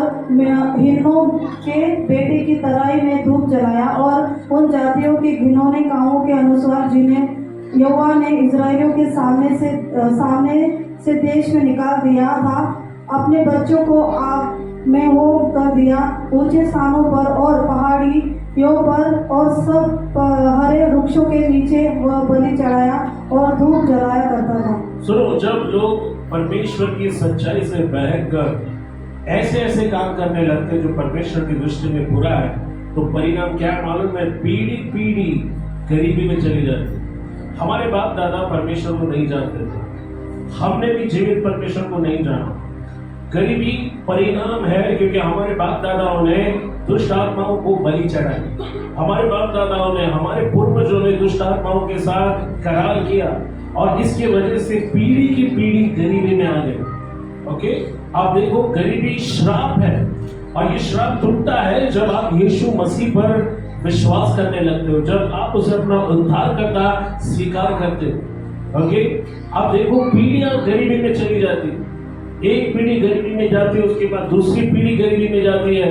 हिन्नों के बेटे की तराई में धूप जलाया और उन जातियों के घिनौने कामों के अनुसार जिन्हें यहोवा ने इजराइलियों के सामने से देश में निकाल दिया था, अपने बच्चों को आग में हो कर दिया। ऊंचे स्थानों पर और पहाड़ियों पर और सब हरे वृक्षों के नीचे वह बलि चढ़ाया और धूप जलाया करता था। सुनो, जब लोग परमेश्वर की सच्चाई से बहक कर ऐसे ऐसे काम करने लगते जो परमेश्वर की दृष्टि में बुरा है, तो परिणाम क्या मालूम है? पीढ़ी पीढ़ी गरीबी में चली जाती। हमारे बाप दादा परमेश्वर को नहीं जानते थे, हमने भी जीवित परमेश्वर को नहीं जाना। गरीबी परिणाम है क्योंकि हमारे बाप दादाओं ने दुष्ट आत्माओं को बलि चढ़ाई। हमारे बाप दादाओं ने, हमारे पूर्वजों ने दुष्ट आत्माओं के साथ करार किया और इसकी वजह से पीढ़ी की पीढ़ी गरीबी में आ गई। ओके, आप देखो, गरीबी श्राप है और ये श्राप टूटता है जब आप यीशु मसीह पर विश्वास करने लगते हो, जब आप उसे अपना उद्धारकर्ता स्वीकार करते हो। ओके, आप देखो, पीढ़ियां गरीबी में चली जाती, एक पीढ़ी गरीबी में जाती है, उसके बाद दूसरी पीढ़ी गरीबी में जाती है।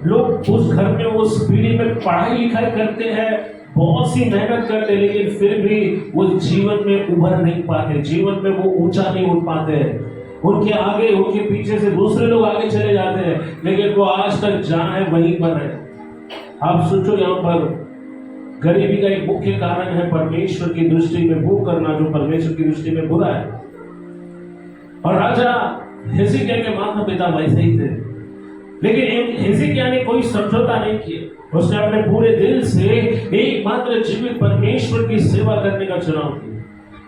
लोग उस घर में, उस पीढ़ी में पढ़ाई लिखाई करते हैं, बहुत सी मेहनत करते हैं, लेकिन फिर भी वो जीवन में उभर नहीं पाते, जीवन में वो ऊंचा नहीं उठ पाते हैं। उनके आगे, उनके पीछे से दूसरे लोग आगे चले जाते हैं, लेकिन वो आज तक जहां है वहीं पर है। आप सोचो, यहाँ पर गरीबी का एक मुख्य कारण है परमेश्वर की दृष्टि में वो करना जो परमेश्वर की दृष्टि में बुरा है। और राजा हिजकिय्याह के माता पिता वैसे ही थे, लेकिन हिजकिय्याह ने कोई समझौता नहीं किया। उसने अपने पूरे दिल से एकमात्र जीवित परमेश्वर की सेवा करने का चुनाव किया।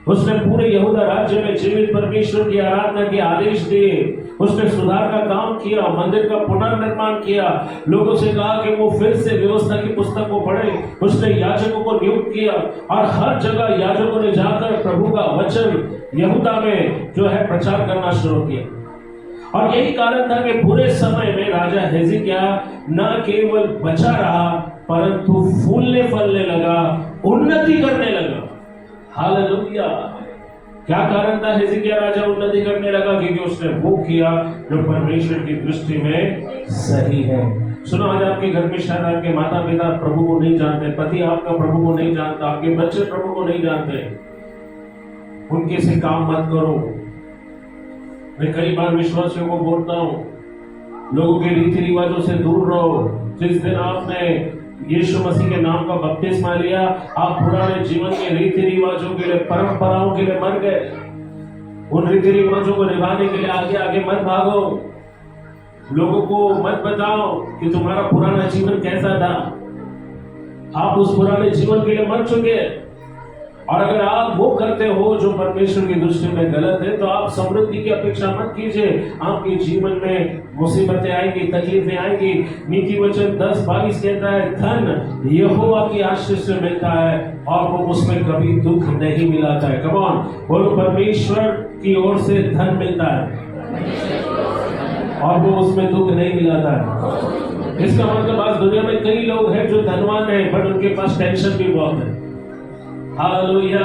उसने पूरे यहूदा राज्य में जीवित परमेश्वर की आराधना के आदेश दिए। उसने सुधार का काम किया, मंदिर का पुनर्निर्माण किया, लोगों से कहा कि वो फिर से व्यवस्था की पुस्तक को पढ़े। उसने याजकों को नियुक्त किया और हर जगह याजकों ने जाकर प्रभु का वचन यहूदा में जो है प्रचार करना शुरू किया। और यही कारण था कि बुरे समय में राजा हिजकिय्याह न केवल बचा रहा परंतु फूलने फलने लगा, उन्नति करने लगा। हालेलुया। क्या कारण था हिजकिय्याह राजा उन्नति करने लगा? क्योंकि उसने वो किया जो परमेश्वर की दृष्टि में सही है। सुनो, आज आपके घर में शायद आपके माता पिता प्रभु को नहीं जानते, पति आपका प्रभु को नहीं जानता, आपके बच्चे प्रभु को नहीं जानते। उनके से काम मत करो। मैं कई बार विश्वासियों को बोलता हूँ, लोगों के रीति रिवाजों से दूर रहो। जिस दिन आपने यीशु मसीह के नाम का बपतिस्मा लिया, आप पुराने जीवन के रीति रिवाजों के लिए, परंपराओं के लिए मर गए। उन रीति रिवाजों को निभाने के लिए आगे आगे मत भागो। लोगों को मत बताओ कि तुम्हारा पुराना जीवन कैसा था। आप उस पुराने जीवन के लिए मर चुके। और अगर आप वो करते हो जो परमेश्वर की दृष्टि में गलत है, तो आप समृद्धि की अपेक्षा मत कीजिए। आपके जीवन में मुसीबतें आएंगी, तकलीफें आएंगी। नीति वचन 10:22 कहता है, धन यहोवा की आशीष से मिलता है और वो उसमें कभी दुख नहीं मिलाता है। कम ऑन बोलो, परमेश्वर की ओर से धन मिलता है और वो उसमें दुख नहीं मिलाता है। इसका मतलब आज दुनिया में कई लोग हैं जो धनवान हैं, बट उनके पास टेंशन भी बहुत है। हालेलुया।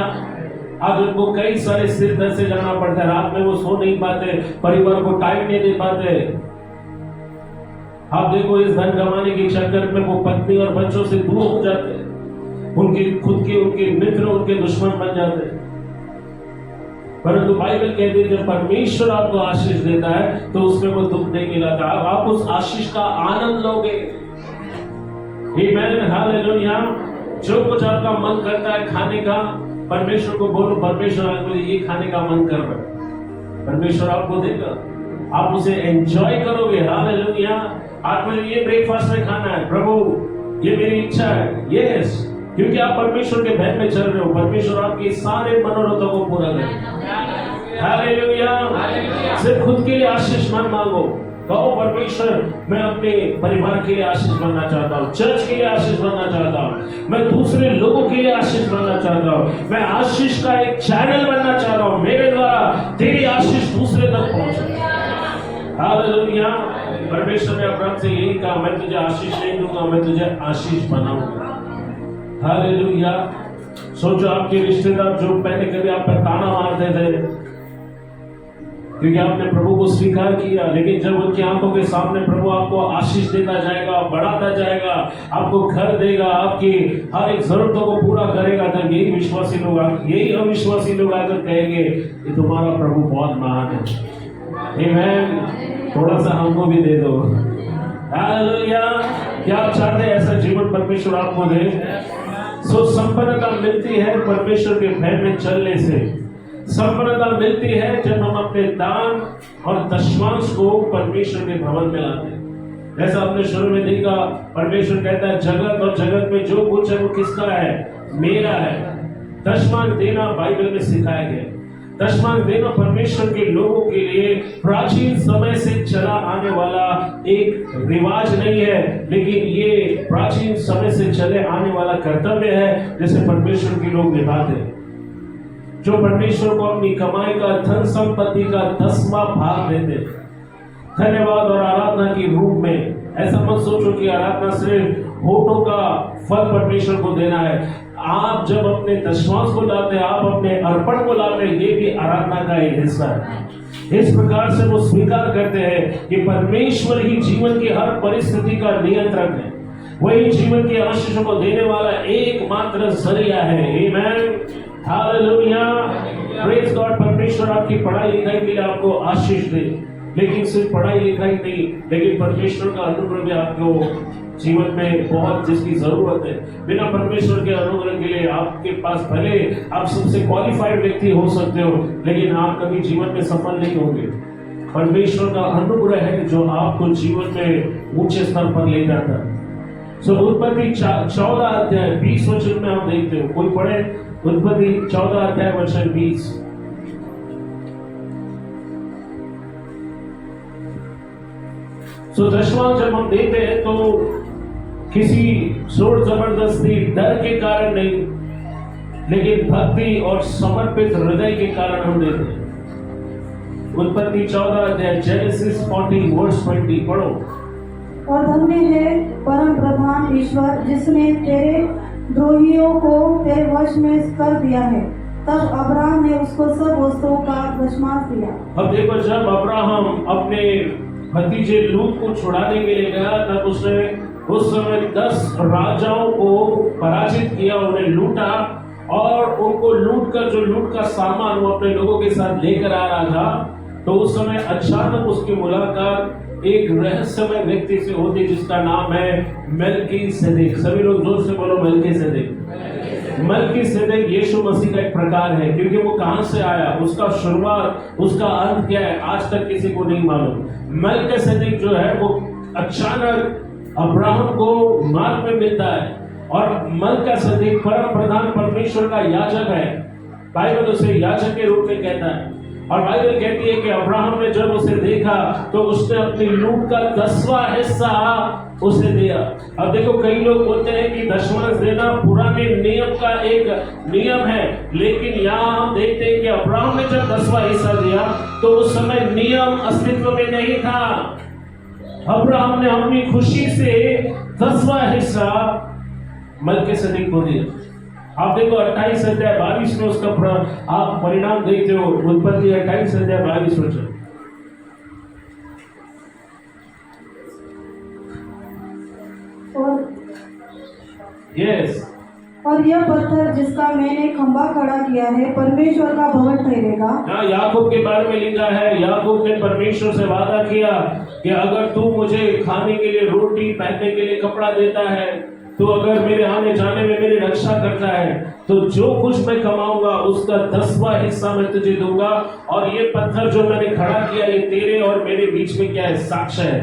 आज उनको कई सारे सिर दर्द से जाना पड़ता है, रात में वो सो नहीं पाते, परिवार को टाइम नहीं दे पाते। आप देखो, इस धन कमाने के चक्कर में वो पत्नी और बच्चों से दूर हो जाते हैं। उनके खुद के उनके मित्र उनके दुश्मन बन जाते हैं। परंतु बाइबल कहती है जब परमेश्वर आपको आशीष देता है तो उसमें वो दुख नहीं मिलाता। आप उस आशीष का आनंद लोगे। आमीन, हालेलुया। जो कुछ आपका मन करता है खाने का, परमेश्वर को बोलो, परमेश्वर आज मुझे ये खाने का मन कर रहा है, परमेश्वर आपको देगा। आप उसे एंजॉय करोगे। हालेलुया। आज मुझे ये ब्रेकफास्ट में खाना है, प्रभु ये मेरी इच्छा है। यस, क्योंकि आप परमेश्वर के भय में चल रहे हो। परमेश्वर आपके सारे मनोरथों को पूरा करेगा। हालेलुया। सिर्फ खुद के लिए आशीष मत मांगो। कहो, परमेश्वर मैं अपने परिवार के लिए आशीष बनना चाहता हूँ, चर्च के लिए आशीष बनना चाहता हूँ, मैं दूसरे लोगों के लिए आशीष बनना चाहता हूँ, मैं आशीष का एक चैनल बनना चाहता हूँ। मेरे द्वारा तेरी आशीष दूसरे तक पहुंचे। हालेलुया। परमेश्वर ने अब्राहम से यही कहा, मैं तुझे आशीष नहीं दूंगा, मैं तुझे आशीष बनाऊंगा। हालेलुया। सोचो, आपके रिश्तेदार जो पहले कभी आप पर ताना मारते थे क्योंकि आपने प्रभु को स्वीकार किया, लेकिन जब उनकी आंखों के सामने प्रभु आपको आशीष देता जाएगा, बढ़ाता जाएगा, आपको घर देगा, आपकी हर एक जरूरतों को पूरा करेगा, तब यही विश्वासी लोग, यही अविश्वासी लोग आकर कहेंगे कि तुम्हारा प्रभु बहुत महान है। आमीन। थोड़ा सा हमको भी दे दो। हालेलुया। क्या आप चाहते हैं ऐसा जीवन परमेश्वर आपको दे? सो संपन्नता मिलती है परमेश्वर के भय में चलने से। संपन्नता मिलती है जब हम अपने दान और दशमांश को परमेश्वर के भवन में लाते हैं। जैसा आपने शुरू में देखा, परमेश्वर कहता है जगत और जगत में जो कुछ है वो किसका है? मेरा है। दशमांश देना बाइबल में सिखाया गया। दशमांश देना परमेश्वर के लोगों के लिए प्राचीन समय से चला आने वाला एक रिवाज नहीं है, लेकिन ये प्राचीन समय से चले आने वाला कर्तव्य है जिसे परमेश्वर के लोग निभाते हैं। जो परमेश्वर को अपनी कमाई का, धन संपत्ति का 10वां भाग देते, धन्यवाद और आराधना के रूप में। ऐसा मत सोचो कि आराधना सिर्फ होठों का फल परमेश्वर को देना है। आप जब अपने दशमांश को लाते हैं, आप अपने अर्पण को लाते हैं, ये भी आराधना का एक हिस्सा है। इस प्रकार से वो स्वीकार करते हैं कि परमेश्वर ही जीवन की हर परिस्थिति का नियंत्रक है। वही जीवन के आशीषों को देने वाला एकमात्र जरिया है। आमीन, हालेलुया, प्रेज गॉड। परमेश्वर आपकी पढ़ाई लिखाई के लिए आपको आशीष दे, लेकिन सिर्फ पढ़ाई लिखाई नहीं, लेकिन परमेश्वर का अनुग्रह भी आपको जीवन में बहुत जिसकी जरूरत है। बिना परमेश्वर के अनुग्रह के लिए आपके पास भले आप सबसे क्वालिफाइड व्यक्ति हो सकते हो, लेकिन आप कभी जीवन में सफल नहीं होंगे। परमेश्वर का अनुग्रह है जो आपको जीवन में ऊंचे स्तर पर ले जाता है। सो उत्पत्ति 14 अध्याय 20 वचन में हम देखते हो, कोई पढ़े उत्पत्ति 14 अध्याय वचन 20। सो दशमांश जब हम देते हैं तो किसी जोर जबरदस्ती डर के कारण नहीं, लेकिन भक्ति और समर्पित हृदय के कारण हम देते हैं। उत्पत्ति 14 अध्याय जेनेसिस 40 वर्स 20 पढ़ो। और धन्य है परम प्रधान ईश्वर जिसने तेरे द्रोहियों को तेरे वश में कर दिया है। तब अब्राहम ने उसको सब वस्तुओं का दशमांश दिया। अब देखो, जब अब्राहम अपने भतीजे लूत को छुड़ाने के लिए गया, तब उसने उस समय 10 राजाओं को पराजित किया, उन्हें लूटा और उनको लूट कर जो लूट का सामान वो अपने लोगों के साथ लेकर आ रहा था, तो उस समय अचानक उसकी मुलाकात एक रहस्यमय व्यक्ति से होती है जिसका नाम है मेल्कीसेदेक। सभी लोग जोर से बोलो मेल्कीसेदेक। मेल्कीसेदेक यीशु मसीह का एक प्रकार है, क्योंकि वो कहां से आया, उसका शुरुआत, उसका अंत क्या है, आज तक किसी को नहीं मालूम। मेल्कीसेदेक जो है वो अचानक अब्राहम को मार्ग में मिलता है, और मेल्कीसेदेक परम प्रधान परमेश्वर का याजक है। बाइबल उसे याजक के रूप में कहता है, और बाइबल कहती है कि अब्राहम ने जब उसे देखा तो उसने अपनी लूट का 10वां हिस्सा उसे दिया। अब देखो, कई लोग बोलते हैं कि दशमांश देना पुराने नियम का एक नियम है, लेकिन यहाँ हम देखते हैं कि अब्राहम ने जब 10वां हिस्सा दिया तो उस समय नियम अस्तित्व में नहीं था। अब्राहम ने अपनी खुशी से 10वां हिस्सा मेल्कीसेदेक को दिया। आप देखो 28 अध्याय 22 में उसका आप परिणाम देखते हो। उत्पत्ति 28 अध्याय 22 वचन। यस, और यह पत्थर जिसका मैंने खंभा खड़ा किया है परमेश्वर का भवन ठहरेगा। याकूब के बारे में लिखा है, याकूब ने परमेश्वर से वादा किया कि अगर तू मुझे खाने के लिए रोटी, पहनने के लिए कपड़ा देता है, तो अगर मेरे आने जाने में मेरी रक्षा करता है, तो जो कुछ मैं कमाऊंगा उसका 10वां हिस्सा मैं तुझे दूंगा। और ये पत्थर जो मैंने खड़ा किया, ये तेरे और मेरे बीच में क्या है, साक्ष्य है।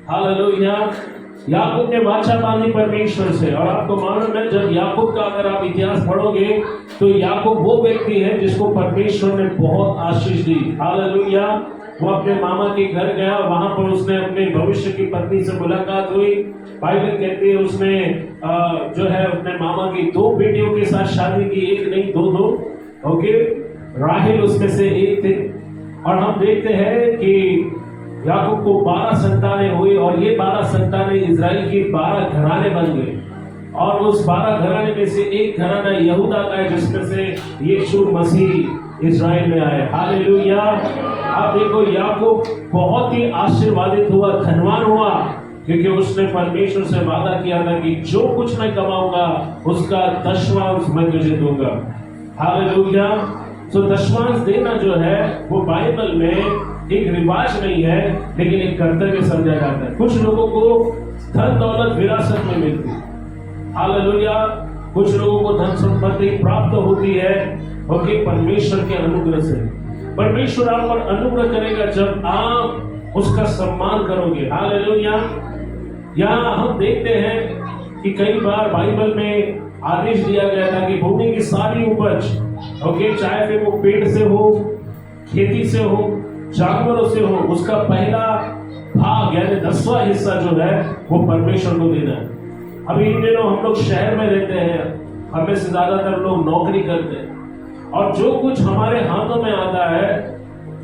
हालेलुया। याकूब ने वाचा बांधी परमेश्वर से, और आपको मालूम है जब याकूब का अगर आप इतिहास पढ़ोगे तो याकूब वो व्यक्ति है जिसको परमेश्वर ने बहुत आशीष दी। हालेलुया। वो अपने मामा के घर गया, वहां पर उसने अपने भविष्य की पत्नी से मुलाकात हुई। बाइबल कहती है उसने जो है अपने मामा की 2 बेटियों के साथ शादी की, एक नहीं दो। ओके, राहेल उसमें से एक थे। और हम देखते हैं कि याकूब को 12 संतानें हुई, और ये 12 संतानें इजराइल की 12 घराने बन गए। और उस 12 घराने में से एक घराना यहूदा का है, जिसमें से यीशु मसीह इजराइल में आए। हालेलुया। आप देखो, याकूब बहुत ही आशीर्वादित हुआ, धनवान हुआ, क्योंकि उसने परमेश्वर से वादा किया था कि जो कुछ मैं कमाऊंगा उसका 10वां मैं तुझे दूंगा। हालेलुया। तो 10वां देना जो है वो बाइबल में एक रिवाज नहीं है, लेकिन एक कर्तव्य समझा जाता है। कुछ लोगों को धन दौलत विरासत में मिलती है। हालेलुया। कुछ लोगों को धन संपत्ति प्राप्त होती है, ओके, परमेश्वर के अनुग्रह से। परमेश्वर आप पर अनुग्रह करेगा जब आप उसका सम्मान करोगे। हालेलुया। यहाँ हम देखते हैं कि कई बार बाइबल में आदेश दिया गया था कि भूमि की सारी उपज, ओके, चाहे फिर वो पेड़ से हो, खेती से हो, जानवरों से हो, उसका पहला भाग यानी 10वां हिस्सा जो है वो परमेश्वर को देना है। अभी इन दिनों हम लोग शहर में रहते हैं, हमें से ज्यादातर लोग नौकरी करते हैं, और जो कुछ हमारे हाथों में आता है,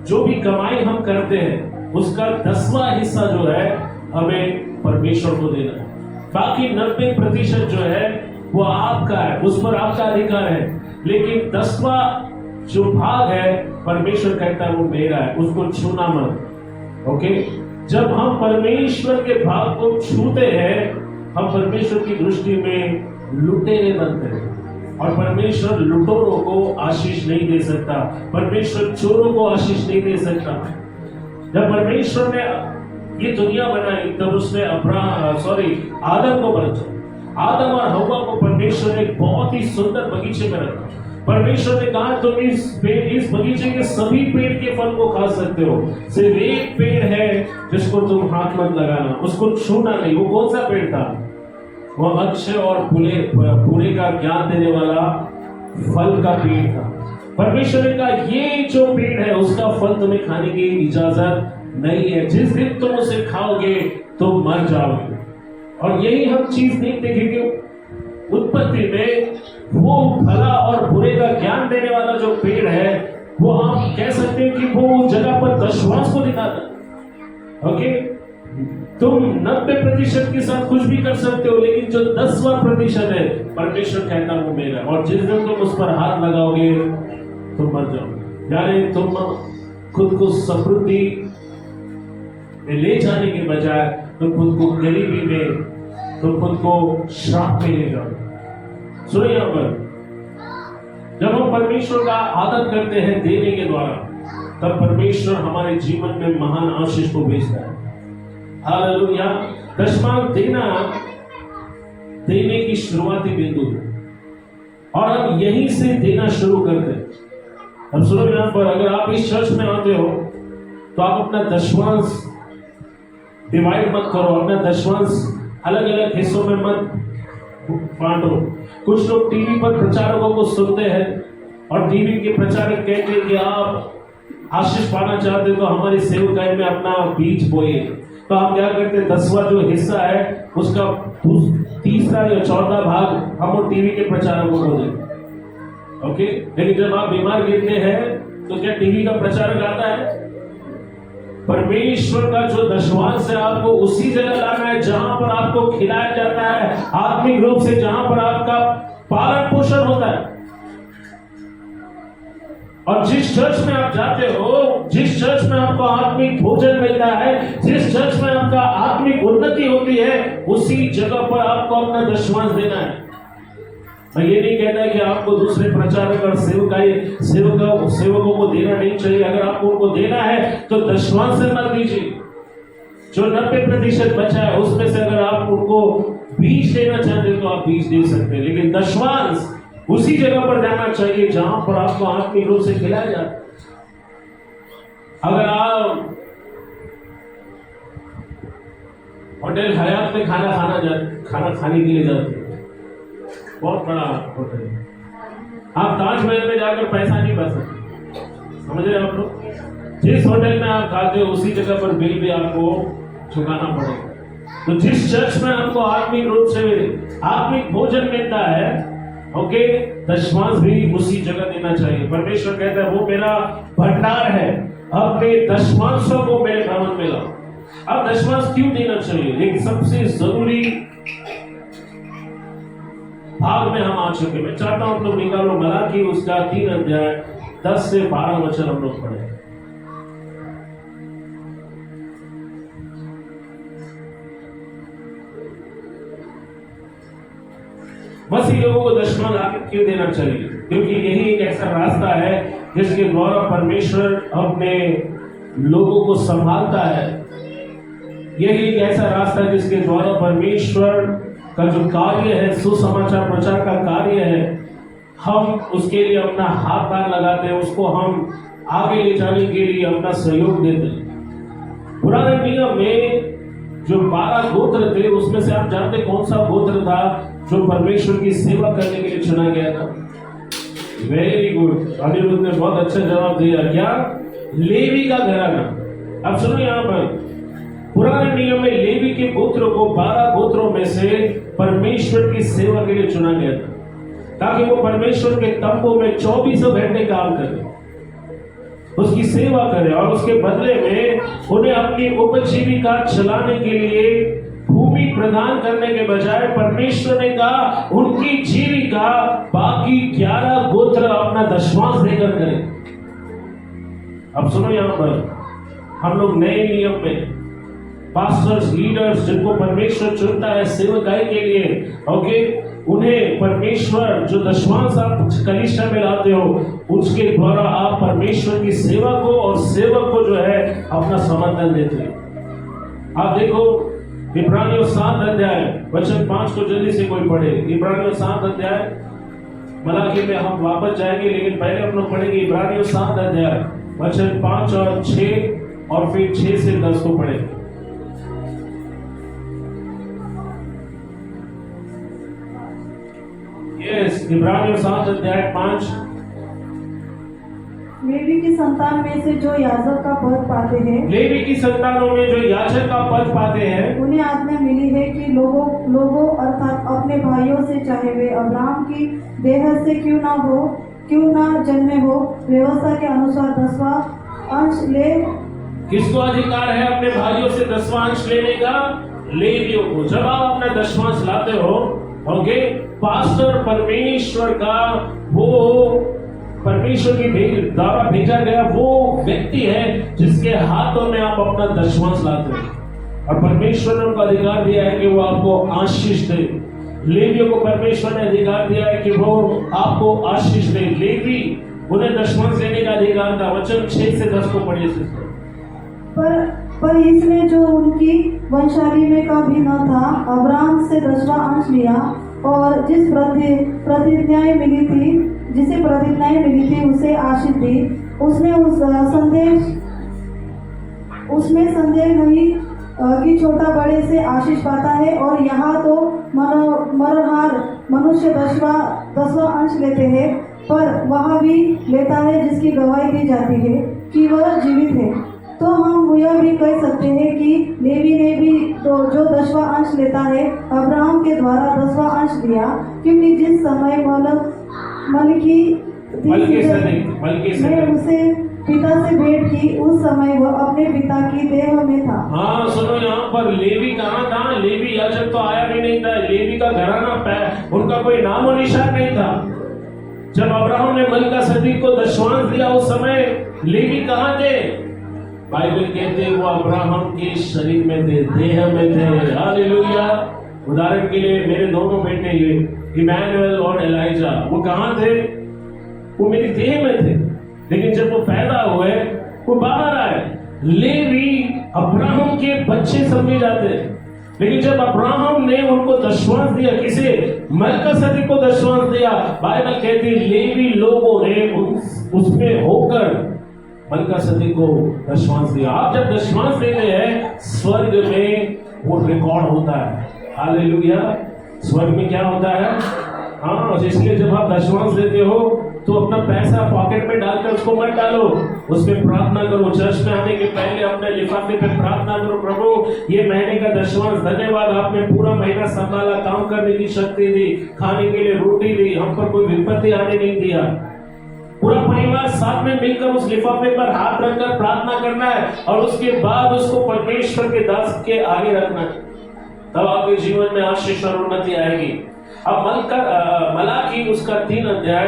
जो भी कमाई हम करते हैं, उसका 10वां हिस्सा जो है हमें परमेश्वर को देना है। बाकी 90% जो है वो आपका है, उस पर आपका अधिकार है, लेकिन 10वां जो भाग है परमेश्वर कहता है वो मेरा है, उसको छूना मत। ओके, जब हम परमेश्वर के भाग को छूते हैं, हम परमेश्वर की दृष्टि में लुटेरे बनते हैं, और परमेश्वर लुटेरों को आशीष नहीं दे सकता, परमेश्वर चोरों को आशीष नहीं दे सकता। जब परमेश्वर ने ये दुनिया बनाई तब उसने आदम को बनाया। आदम और हव्वा को परमेश्वर ने बहुत ही सुंदर बगीचे में रखा। परमेश्वर ने कहा तुम इस बगीचे के सभी पेड़ के फल को खा सकते हो, सिर्फ एक पेड़ है जिसको तुम हाथ मत लगाना, उसको छूना नहीं। वो कौन सा पेड़ था? वो अच्छे और बुरे का ज्ञान देने वाला फल का पेड़ था। परमेश्वर ने कहा ये जो पेड़ है उसका फल तुम्हें खाने की इजाजत नहीं है, जिस दिन तुम उसे खाओगे तो मर जाओगे। और यही हम चीज देखते हैं कि उत्पत्ति में वो भला और बुरे का ज्ञान देने वाला जो पेड़ है, वो हम कह सकते हैं कि वो जगह पर दशवांश को दिखाता। ओके, तुम 90% के साथ कुछ भी कर सकते हो, लेकिन जो 10वां प्रतिशत है परमेश्वर कहता वो मेरा, और जिस दिन तुम उस पर हाथ लगाओगे तुम मर जाओगे। यानी तुम खुद को समृद्धि में ले जाने के बजाय तुम खुद को गरीबी में, तुम खुद को श्राप में ले जाओ। सुनो यहाँ पर, जब हम परमेश्वर का आदर करते हैं देने के द्वारा, तब परमेश्वर हमारे जीवन में महान आशीष को भेजता है। हालेलुया। दशमांश देने की शुरुआती बिंदु है और अब यहीं से देना शुरू करते हैं। अब सुनो यहाँ पर, अगर आप इस चर्च में आते हो तो आप अपना दशमांश डिवाइड मत करो, अपना दशमांश अलग अलग हिस्सों में मत बांटो। कुछ लोग टीवी पर प्रचारकों को सुनते हैं और टीवी के प्रचारक कहते हैं कि आप आशीष पाना चाहते तो हमारी सेवकाई में अपना बीज बोइए। तो हम क्या करते हैं, 10वां जो हिस्सा है उसका तीसरा या चौथा भाग हम वो टीवी के प्रचारकों को देते। ओके, लेकिन जब आप बीमार गिरते हैं तो क्या टीवी का प्रचारक आता है? परमेश्वर का जो दशमांश है आपको उसी जगह लाना है जहां पर आपको खिलाया जाता है आत्मिक रूप से, जहां पर आपका पालन पोषण होता है। और जिस चर्च में आप जाते हो, जिस चर्च में आपको आत्मिक भोजन मिलता है, जिस चर्च में आपका आत्मिक उन्नति होती है, उसी जगह पर आपको अपना दशमांश देना है। मैं ये नहीं कहता कि आपको दूसरे प्रचारक और सेवकों को देना नहीं चाहिए। अगर आपको उनको देना है तो दशमांश से मत दीजिए। जो 90% बचा है उसमें से अगर आप उनको बीज देना चाहते तो आप बीज दे सकते हैं, लेकिन दशमांश उसी जगह पर जाना चाहिए जहां पर आपको आत्मिक रूप से खिलाया जाता है। अगर आप होटल हयात में खाना खाने के लिए जाते हैं, बहुत बड़ा होटल है, आप ताजमहल में जाकर पैसा नहीं बचा सकते। समझ रहे आप लोग? जिस होटल में आप खाते हो उसी जगह पर बिल भी आपको चुकाना पड़ेगा। तो जिस चर्च में आपको आत्मिक रूप से आत्मिक भोजन मिलता है, ओके, दशमांश भी उसी जगह देना चाहिए। परमेश्वर कहता है वो मेरा भंडार है, अपने दशमांशों को मेरे भवन में लाओ। अब दशमांश क्यों देना चाहिए? एक सबसे जरूरी भाग में हम आ चुके। मैं चाहता हूं आप लोग निकालो मलाकी उसका 3 अध्याय 10 से 12 वचन हम लोग पढ़े। मसीह लोगों को दशमांश आखिर क्यों देना चाहिए? क्योंकि यही एक ऐसा रास्ता है जिसके द्वारा परमेश्वर अपने लोगों को संभालता है। यही एक ऐसा रास्ता है जिसके द्वारा परमेश्वर का जो कार्य है, सुसमाचार प्रचार का कार्य है, हम उसके लिए अपना हाथ पैर लगाते हैं, उसको हम आगे ले जाने के लिए अपना सहयोग देते हैं। पुराने नियम में जो 12 गोत्र थे उसमें से आप जानते कौन सा गोत्र था जो परमेश्वर की सेवा करने के लिए चुना गया था? वेरी गुड, अनिरुद्ध ने बहुत अच्छा जवाब दिया। क्या? लेवी का घराना। अब सुनो यहाँ पर, पुराने नियम में लेवी के गोत्रों को 12 गोत्रों में से परमेश्वर की सेवा के लिए चुना गया था, ताकि वो परमेश्वर के तंबू में 24 घंटे काम करे, उसकी सेवा करे, और उसके बदले में उन्हें अपनी उपजीविका चलाने के लिए भूमि प्रदान करने के बजाय परमेश्वर ने कहा उनकी जीविका बाकी 11 गोत्र अपना दशमांश देकर करें। अब सुनो यहाँ पर, हम लोग नए नियम में पास्टर्स, लीडर्स जिनको परमेश्वर चुनता है सेवकाई के लिए, ओके, उन्हें परमेश्वर जो दशमांश आप कलीसिया में लाते हो उसके द्वारा आप परमेश्वर की सेवा को और सेवक को जो है अपना समर्थन देते हो। आप देखो इब्रानियों 7 अध्याय वचन 5 को जल्दी से कोई पढ़े। इब्रानियों 7 अध्याय, मलाकी में हम वापस जाएंगे लेकिन पहले हम लोग पढ़ेंगे इब्रानियों 7 अध्याय वचन 5 और 6 और फिर 6 से 10 को पढ़ेंगे। इब्रानियों 7 अध्याय 5। लेवी की संतान में से जो याजक का पद पाते हैं, लेवी की संतानों में जो याजक का पद पाते हैं, उन्हें आज्ञा मिली है कि लोगों अर्थात अपने भाइयों से, चाहे वे अब्राहम की देह से क्यों ना जन्मे हो, व्यवस्था के अनुसार 10वां अंश ले। किसको अधिकार है अपने भाइयों से 10वां अंश लेने का? लेवियों को। जब आप अपना 10वां लाते हो, ओके, पास्टर परमेश्वर का, वो परमेश्वर की द्वारा भेजा गया वो व्यक्ति है जिसके हाथों में आप अपना 10वां लाते हो, और परमेश्वर ने उनको अधिकार दिया है कि वो आपको आशीष दे। लेवियों को परमेश्वर ने अधिकार दिया है कि वो आपको आशीष दे। लेवी उन्हें 10वां देने का अधिकार था। वचन 6 से 10 को पढ़िए। पर इसने जो उनकी वंशावली में का भी न था, अब्राहम से 10वां अंश लिया और जिसे प्रतिज्ञाएं मिली थी उसे आशीष दी। उसमें संदेह नहीं कि छोटा बड़े से आशीष पाता है। और यहाँ तो मरनहार मनुष्य 10वां अंश लेते हैं, पर वह भी लेता है जिसकी गवाही दी जाती है कि वह जीवित है। तो हम यह भी कह सकते हैं कि लेवी ने भी तो जो 10वां अंश लेता है, अब्राहम के द्वारा 10वां अंश दिया, क्योंकि जिस समय मैं उसे पिता से भेंट की, उस समय वह अपने पिता की देह में था। हाँ सुनो, यहाँ पर लेवी कहाँ था? लेवी याजक तो आया भी नहीं था। लेवी का घराना उनका कोई नाम और निशान नहीं था। जब अब्राहम ने मलकीसेदेक को दशवांश दिया, उस समय लेवी कहाँ थे? बाइबल कहते वो अब्राहम के शरीर में थे, देह में थे। हालेलुया। उदाहरण के लिए मेरे दोनों बेटे इमैनुअल और एलाइजा, वो कहाँ थे? वो मेरी देह में थे, लेकिन जब वो पैदा हुए वो बाहर आए। लेवी अब्राहम के बच्चे समझे जाते हैं, लेकिन जब अब्राहम ने उनको दशवांश दिया, किसे? मलकीसेदेक को दशवांश दिया, बाइबल कहती लेवी लोगों ने उसमें होकर मलकीसेदेक को दशवांश दिया। आप जब दशवांश देते हैं, स्वर्ग में वो रिकॉर्ड होता है। हालेलुया। स्वर्ग में क्या होता है? हाँ, इसलिए जब आप दशवांश देते हो तो अपना पैसा पॉकेट में डालकर उसको मत डालो, उसमें प्रार्थना करो। चर्च में आने के पहले अपने लिफाफे पे प्रार्थना करो, प्रभु ये महीने का दशवांश, धन्यवाद आपने पूरा महीना संभाला, काम करने की शक्ति दी, खाने के लिए रोटी दी, हम पर कोई विपत्ति आने नहीं दिया। पूरा परिवार साथ में मिलकर उस लिफाफे पर हाथ रखकर प्रार्थना करना है और उसके बाद उसको परमेश्वर के दास के आगे रखना है, तब आपके जीवन में आशीष और उन्नति आएगी। अब मलाकी उसका 3 अध्याय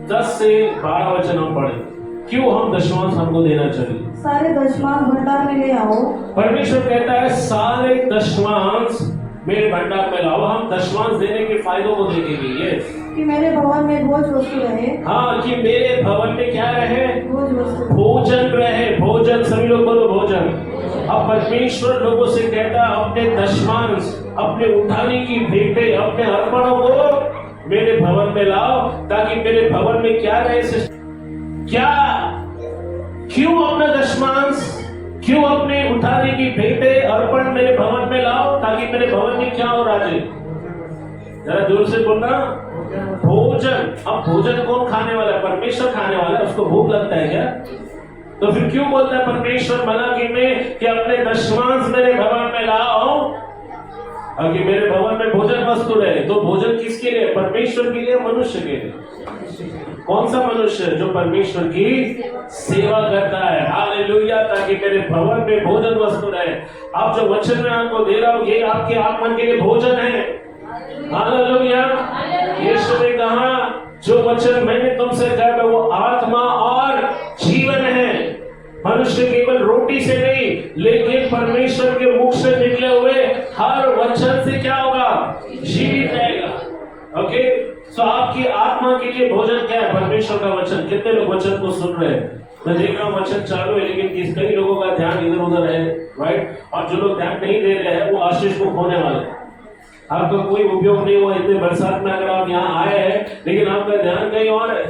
10 से 12 वचन हम पढ़े। क्यों हम दशवांश हमको देना चाहिए? सारे दशवांश भंडार में ले आओ। परमेश्वर कहता है सारे दशवांश मेरे भंडार में लाओ। हम दशवांश देने के फायदों को देखेंगे। ये कि मेरे भवन में भोज वस्तु रहे। हाँ, कि मेरे भवन में क्या रहे? भोज वस्तु, भोजन रहे। भोजन, सभी लोग बोलो भोजन। अब परमेश्वर लोगों से कहता है अपने दशवांश, अपने उठाने की भेंटें, अपने अर्पणों को मेरे भवन में लाओ, ताकि मेरे भवन में क्या रहे? क्या? क्यों अपना दशवांश, क्यों अपने उठाने की भेंटें, अर्पण मेरे भवन में लाओ, ताकि मेरे भवन में क्या हो? राजे जरा जोर से बोलना। भोजन। अब भोजन कौन खाने वाला है? परमेश्वर खाने वाला है। उसको भूख लगता है क्या? तो फिर क्यों बोलता है परमेश्वर मलाकी में कि अपने दशवांश मेरे भवन में लाओ, ताकि मेरे भवन में भोजन वस्तु रहे? तो भोजन किसके लिए? परमेश्वर के लिए, मनुष्य के लिए। कौन सा मनुष्य? जो परमेश्वर की सेवा करता है। हालेलुया। ताकि मेरे भवन में भोजन वस्तु रहे। आप जो वचन में आपको दे रहा हूं, ये आपके आत्मा के लिए भोजन है। हालेलुया। यीशु ने कहा जो वचन मैंने तुमसे कहा वो आत्मा और जीवन है। मनुष्य केवल रोटी से नहीं, लेकिन परमेश्वर के मुख से निकले हुए हर वचन से क्या होगा? जीवित रहेगा। ओके, तो आपकी आत्मा के लिए भोजन क्या है? परमेश्वर का वचन। कितने लोग वचन को सुन रहे हैं? मैं देख रहा हूँ वचन चालू है, लेकिन कई लोगों का ध्यान इधर उधर है, राइट? और जो लोग ध्यान नहीं दे रहे हैं वो आशीष को खोने वाले हैं। आपका कोई उपयोग नहीं हुआ इतने बरसात में अगर आप यहाँ आए हैं, लेकिन आपका ध्यान कहीं और है।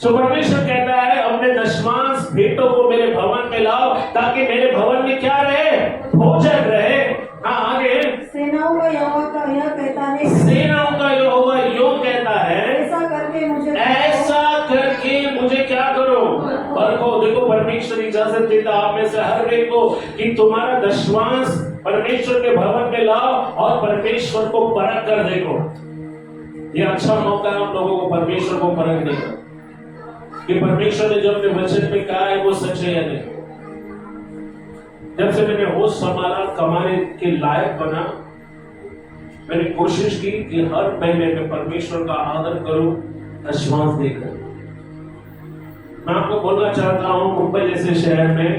तो परमेश्वर कहता है अपने दशवांश भेंटों को मेरे भवन में लाओ, ताकि मेरे भवन में क्या रहे? भोजन रहे। हाँ, आगे। सेनाओं का यहोवा का यह कहता है, सेनाओं का यहोवा यूं कहता है, ऐसा करके मुझे क्या करो? परखो। देखो, परमेश्वर इजाजत देता आप में से हर एक को कि तुम्हारा दशवांश परमेश्वर के भवन में लाओ और परमेश्वर को परख कर देखो। ये अच्छा मौका है हम लोगों को परमेश्वर को परखने का, कि परमेश्वर ने जो अपने वचन में कहा है वो सच है या नहीं। जब से मैंने होश संभाला, कमाने के लायक बना, मैंने कोशिश की कि हर महीने में परमेश्वर का आदर करूं, दशवांश देकर। मैं आपको बोलना चाहता हूं, मुंबई जैसे शहर में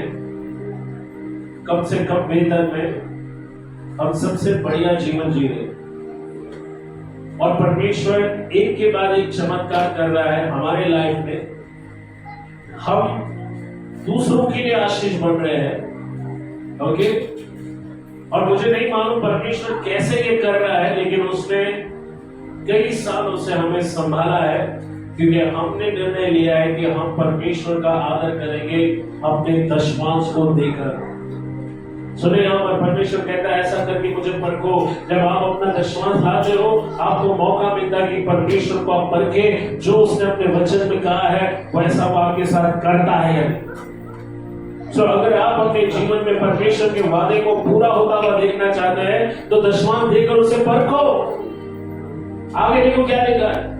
कम से कम वेतन में हम सबसे बढ़िया जीवन जी रहे, और परमेश्वर एक के बाद एक चमत्कार कर रहा है हमारे लाइफ में। हम दूसरों के लिए आशीष बन रहे हैं। ओके, और मुझे नहीं मालूम परमेश्वर कैसे ये कर रहा है, लेकिन उसने कई सालों से हमें संभाला है, क्योंकि हमने निर्णय लिया है कि हम परमेश्वर का आदर करेंगे अपने दशमांश को देकर। सुने, यहाँ पर परमेश्वर कहता है ऐसा करके मुझे परखो। जब आप अपना दशमांश लाते हो, आपको मौका मिलता है कि परमेश्वर को आप परखे, जो उसने अपने वचन में कहा है वैसा वो आपके साथ करता है। अगर आप अपने जीवन में परमेश्वर के वादे को पूरा होता हुआ देखना चाहते हैं तो दशमांश देकर उसे परखो। आगे देखो क्या लिखा है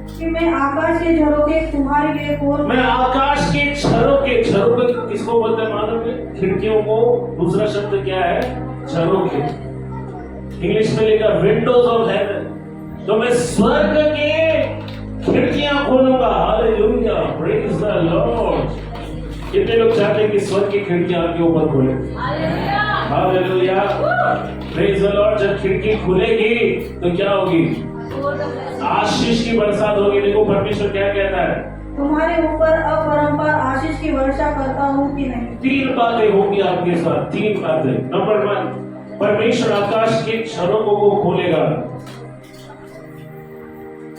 कि मैं आकाश के झरोखे तुम्हारे लिए खोल, मैं आकाश के झरोखे, झरोखे किसको बोलते हैं मालूम है? खिड़कियों को दूसरा शब्द क्या है? झरोखे। इंग्लिश में लिखा विंडोज ऑफ हेवन। तो मैं स्वर्ग के खिड़कियां खोलूंगा। Hallelujah, praise the Lord. कितने लोग चाहते हैं कि स्वर्ग की खिड़कियां आपके ऊपर खोले? Hallelujah, praise the Lord. जब खिड़की खुलेगी तो क्या होगी? आशीष की बरसात होगी। देखो परमेश्वर क्या कहता है, तुम्हारे ऊपर अपरंपार आशीष की वर्षा करता हूँ कि नहीं। 3 बातें होंगी आपके साथ, 3 बातें। नंबर 1, परमेश्वर आकाश के झरोखों को खोलेगा।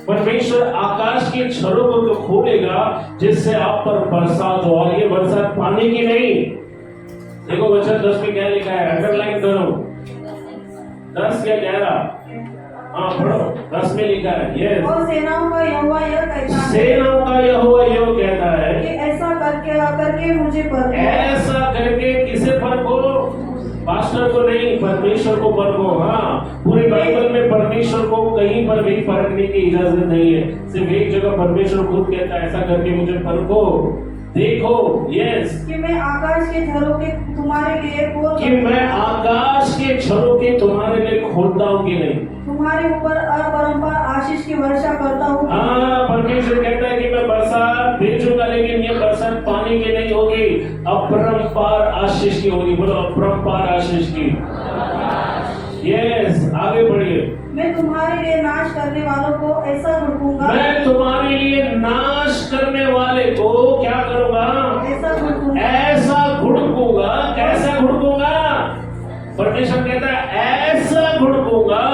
परमेश्वर आकाश के झरोखों को खोलेगा जिससे आप पर बरसात हो, और ये बरसात पानी की नहीं। देखो वचन 10 में क्या लिखा है, अंडरलाइन करो। 10 या 11? हाँ पढ़ो, 10 में लिखा है। यस, और सेनाओं का यहोवा यह कहता है, सेनाओं का यहोवा यह कहता है कि ऐसा करके मुझे परखो। ऐसा करके किसे परखो? पास्टर को नहीं, परमेश्वर को परखो। हाँ, पूरी बाइबल में परमेश्वर को कहीं पर भी परखने की इजाजत नहीं है। सिर्फ एक जगह परमेश्वर खुद कहता है ऐसा करके मुझे परखो, देखो। यस, कि मैं आकाश के झरोखे तुम्हारे लिए खोल, कि मैं आकाश के झरोखे तुम्हारे लिए खोलता हूँ कि नहीं? तुम्हारे ऊपर अपरंपार आशीष की वर्षा करता हूँ। हाँ, परमेश्वर कहता है कि मैं बरसात भेजूंगा, लेकिन ये बरसात पानी की नहीं होगी, अपरंपार आशीष की होगी। बोलो अपरंपार आशीष की। यस, आगे बढ़िए। मैं तुम्हारे लिए नाश करने वालों को ऐसा भड़कूंगा, मैं तुम्हारे लिए नाश करने वाले को क्या करूंगा? ऐसा भड़कूंगा, ऐसा घुड़कूंगा। कैसा घुड़कूंगा? परमेश्वर कहता है ऐसा घुड़कूंगा